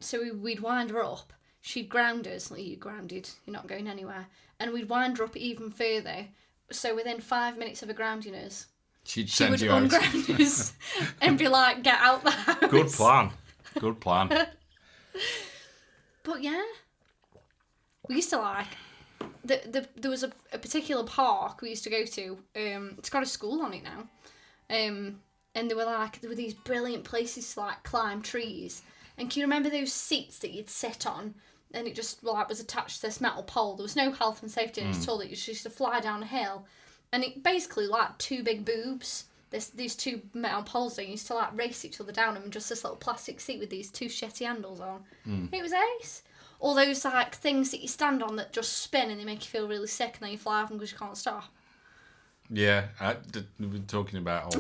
So we'd wind her up. She'd ground us. Like, you're grounded. You're not going anywhere. And we'd wind her up even further. So within 5 minutes of her grounding us, she would would unground us and be like, get out the house. Good plan. Good plan. But yeah, we used to like... There was a particular park we used to go to. It's got a school on it now. And there were these brilliant places to like climb trees. And can you remember those seats that you'd sit on? And it just like was attached to this metal pole. There was no health and safety in it at all. It used to fly down a hill. And it basically like 2 big boobs. These 2 metal poles that used to like race each other down, and just this little plastic seat with these 2 shitty handles on. It was ace. All those like things that you stand on that just spin and they make you feel really sick, and then you fly off them because you can't stop. Yeah, we've been talking about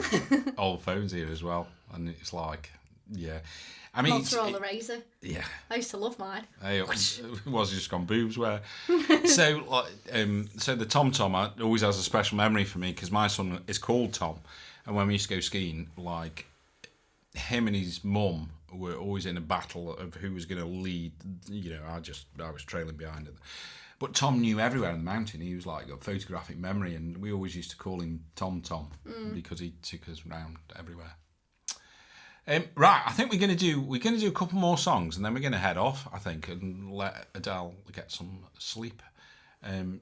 old phones here as well, and it's like, yeah. I mean, Motorola Razr. Yeah. I used to love mine. Hey, it was just gone boobs where. So the Tom always has a special memory for me because my son is called Tom, and when we used to go skiing, like him and his mum were always in a battle of who was going to lead. You know, I was trailing behind it. But Tom knew everywhere in the mountain. He was like got photographic memory, and we always used to call him Tom because he took us around everywhere. Right, I think we're gonna do a couple more songs, and then we're gonna head off, I think, and let Adele get some sleep.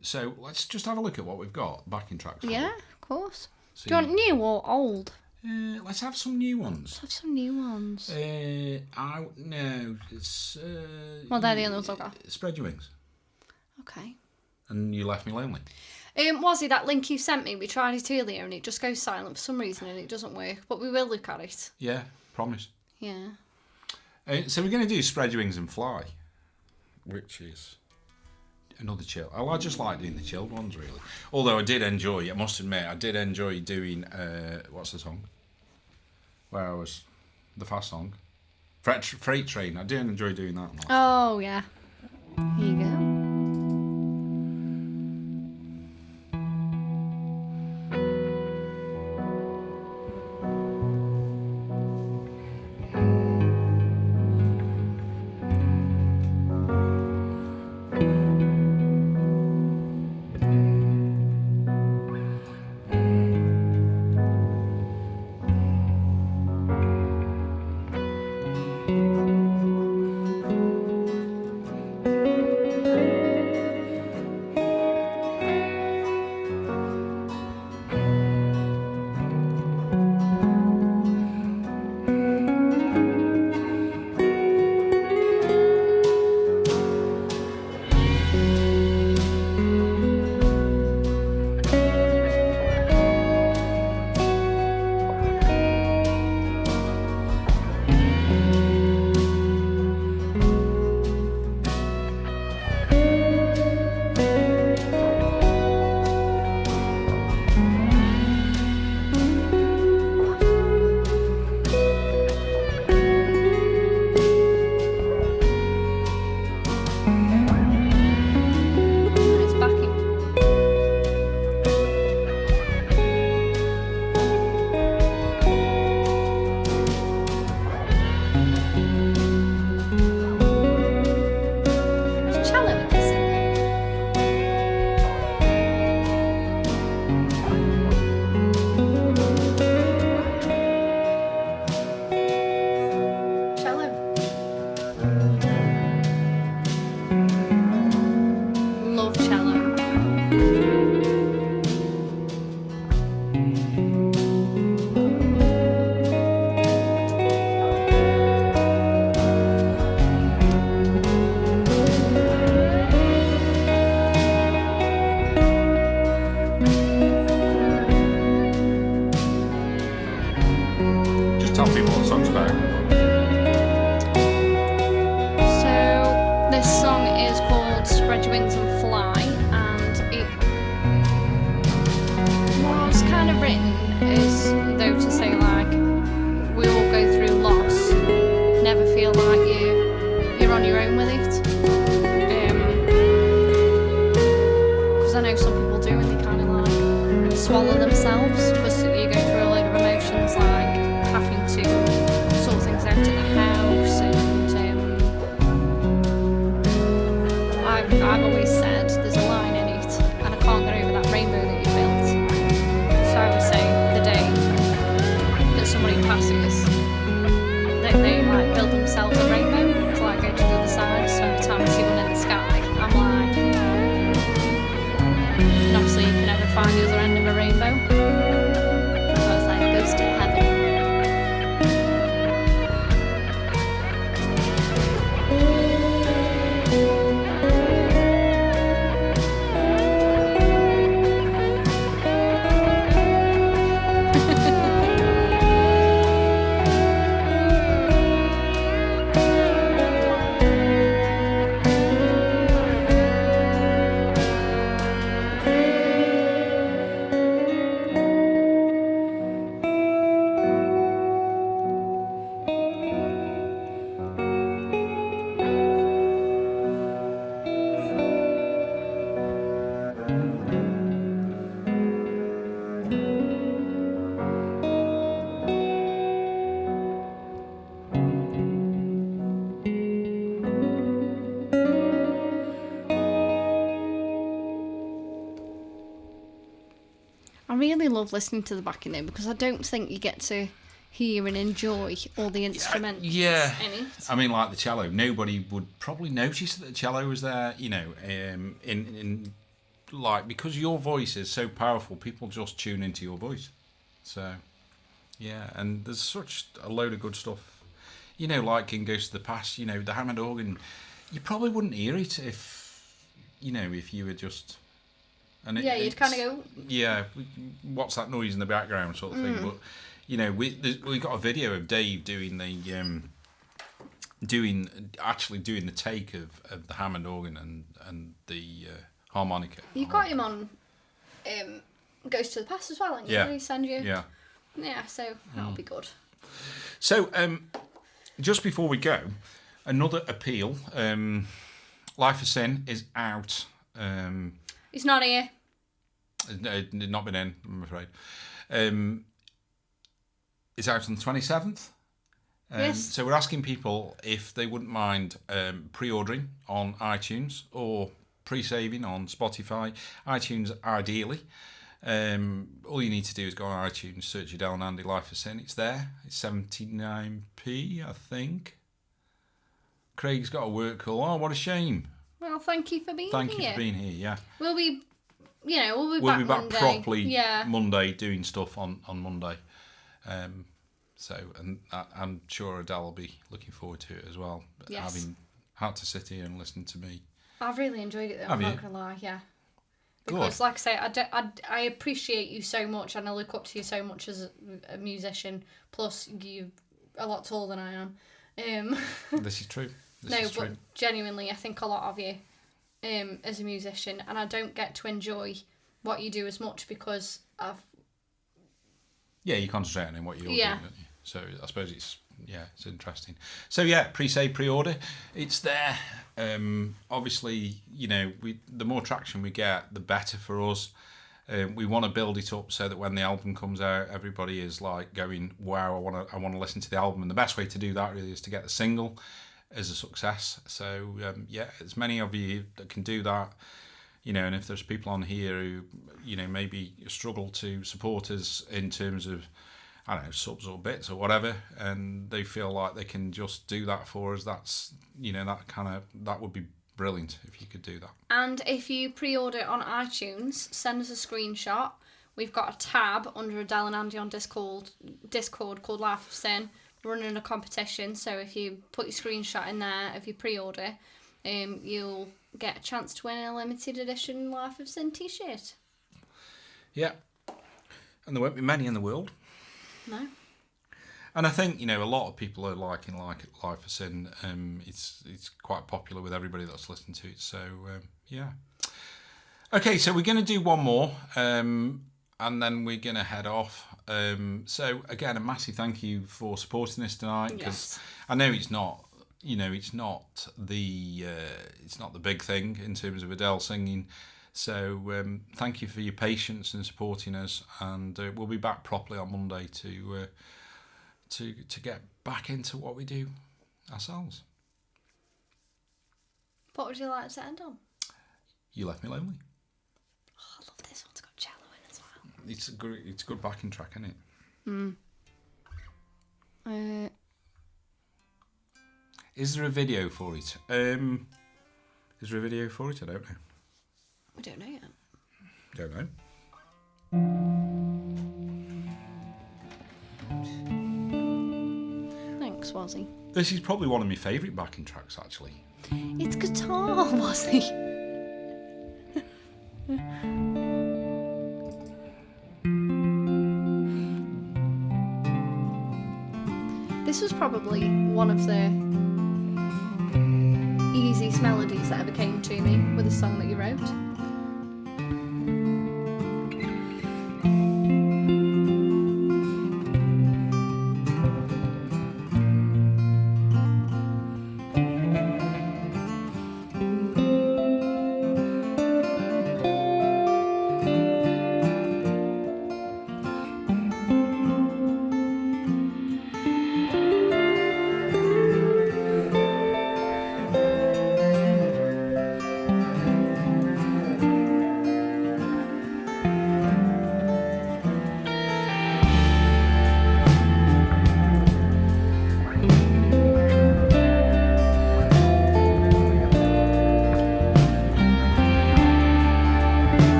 So let's just have a look at what we've got backing tracks. Yeah, of course. So Do you want new or old? Let's have some new ones. Let's have some new ones. No, it's. Well, they're the only ones I've got. Spread your wings. Okay. And You Left Me Lonely. Was it that link you sent me? We tried it earlier and it just goes silent for some reason and it doesn't work. But we will look at it. Yeah, promise. Yeah. So we're going to do Spread Your Wings and Fly, which is another chill. I just like doing the chilled ones, really. Although I must admit, I did enjoy doing, what's the song? Where I was, the fast song. Freight Train. I did enjoy doing that one. Oh, yeah. Here you go. Spread Your Wings and Fly, and it was kind of written as though to say, like, we all go through loss, never feel like you're on your own with it. Because I know some people do, and they kind of like swallow themselves because you go through a load of emotions, like having to sort things out at the house, and I've always said there's a line in it, and I can't get over that rainbow that you built. So I would say the day that somebody passes, they like build themselves a rainbow to like go to the other side. So every time I see one in the sky, I'm like, and obviously you can never find the other end of a rainbow. So I was like, it goes to heaven. I really love listening to the backing though, because I don't think you get to hear and enjoy all the instruments Yeah. in it. I mean, like the cello, nobody would probably notice that the cello was there, you know, in like, because your voice is so powerful, people just tune into your voice. So, yeah, and there's such a load of good stuff. You know, like in Ghost of the Past, you know, the Hammond organ, you probably wouldn't hear it if, you know, if you were just... And Yeah, you'd kind of go... Yeah, what's that noise in the background sort of thing. But, you know, we got a video of Dave doing the doing the take of the Hammond organ and the harmonica. You got him on Ghost to the Past as well, and Yeah. did he send you? Yeah. Yeah, so that'll be good. So, just before we go, another appeal. Life of Sin is out. He's not here. Not been in, I'm afraid. It's out on the 27th. Yes. So we're asking people if they wouldn't mind pre-ordering on iTunes or pre-saving on Spotify. iTunes, ideally. All you need to do is go on iTunes, search your Del and Andy Life of Sin. It's there. It's 79p, I think. Craig's got a work call. Oh, what a shame. Well, thank you for being here. Thank you for being here, yeah. We'll be back We'll be back Monday. properly Yeah. Monday, doing stuff on Monday. So, and I'm sure Adele will be looking forward to it as well. Yes. Having had to sit here and listen to me. I've really enjoyed it though, Have I'm you? not going to lie, yeah. Good. Because, like I say, I appreciate you so much, and I look up to you so much as a musician. Plus, you're a lot taller than I am. This is true. No, but genuinely, I think a lot of you as a musician, and I don't get to enjoy what you do as much because Yeah, you concentrate on what you're Yeah. doing, don't you? So I suppose it's interesting. So yeah, pre-save, pre-order, it's there. Obviously, you know, the more traction we get, the better for us. We want to build it up so that when the album comes out, everybody is like going, "Wow, I want to listen to the album." And the best way to do that really is to get the single as a success. So as many of you that can do that, you know, and if there's people on here who, you know, maybe struggle to support us in terms of, I don't know, subs or bits or whatever, and they feel like they can just do that for us, that's, you know, that would be brilliant if you could do that. And if you pre-order it on iTunes, send us a screenshot. We've got a tab under Adele and Andy on Discord called Life of Sin. We're running a competition, so if you put your screenshot in there, if you pre-order, you'll get a chance to win a limited edition Life of Sin t-shirt. Yeah. And there won't be many in the world. No. And I think, you know, a lot of people are liking Life for Sin. It's quite popular with everybody that's listened to it. So, yeah. Okay, so we're going to do one more, and then we're going to head off. So, again, a massive thank you for supporting us tonight. Because I know it's not, you know, it's not the big thing in terms of Adele singing. So thank you for your patience and supporting us. And we'll be back properly on Monday to get back into what we do ourselves. What would you like to end on? You Left Me Lonely. Oh, I love this one. It's got cello in as well. It's a good backing track, isn't it? Is there a video for it? Is there a video for it? I don't know. We don't know yet. Don't know. Thanks, Wazzy. This is probably one of my favourite backing tracks, actually. It's guitar, Wazzy. This was probably one of the easiest melodies that ever came to me with a song that you wrote.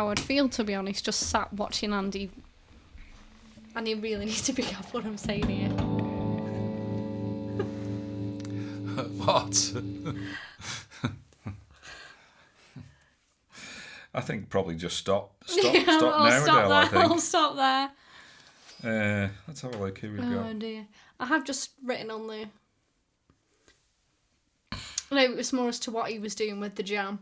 how I'd feel, to be honest, just sat watching Andy. And you really need to be careful what I'm saying here. What? I think probably just stop now, Adele, I think. I'll stop there. Let's have a look. Here we Oh go. dear. I have just written on there. No, it was more as to what he was doing with the jam.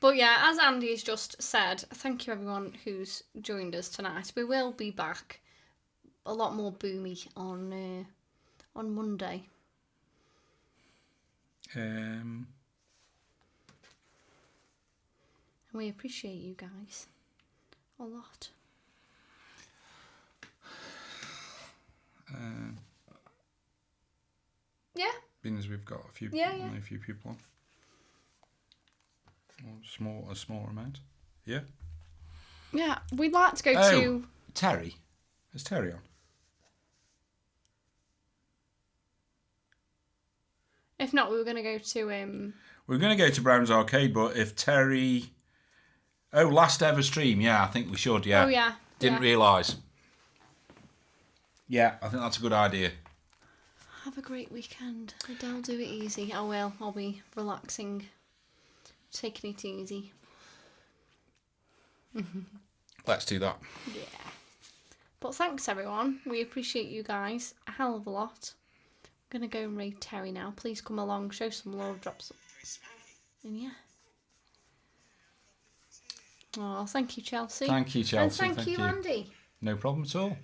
But yeah, as Andy's just said, thank you everyone who's joined us tonight. We will be back a lot more boomy on Monday. And we appreciate you guys a lot. Yeah. Being as we've got a few people on. Or a small amount. Yeah. Yeah, we'd like to go to... Terry. Is Terry on? If not, we were going to go to... We were going to go to Brown's Arcade, but if Terry... Oh, last ever stream. Yeah, I think we should, yeah. Oh, yeah. Didn't realise. Yeah, I think that's a good idea. Have a great weekend. I'll do it easy. I will. I'll be relaxing. Taking it easy. Let's do that. Yeah. But thanks, everyone. We appreciate you guys a hell of a lot. I'm going to go and raid Terry now. Please come along, show some love, drop some... And yeah. Oh, thank you, Chelsea. Thank you, Chelsea. And thank you, Andy. No problem at all.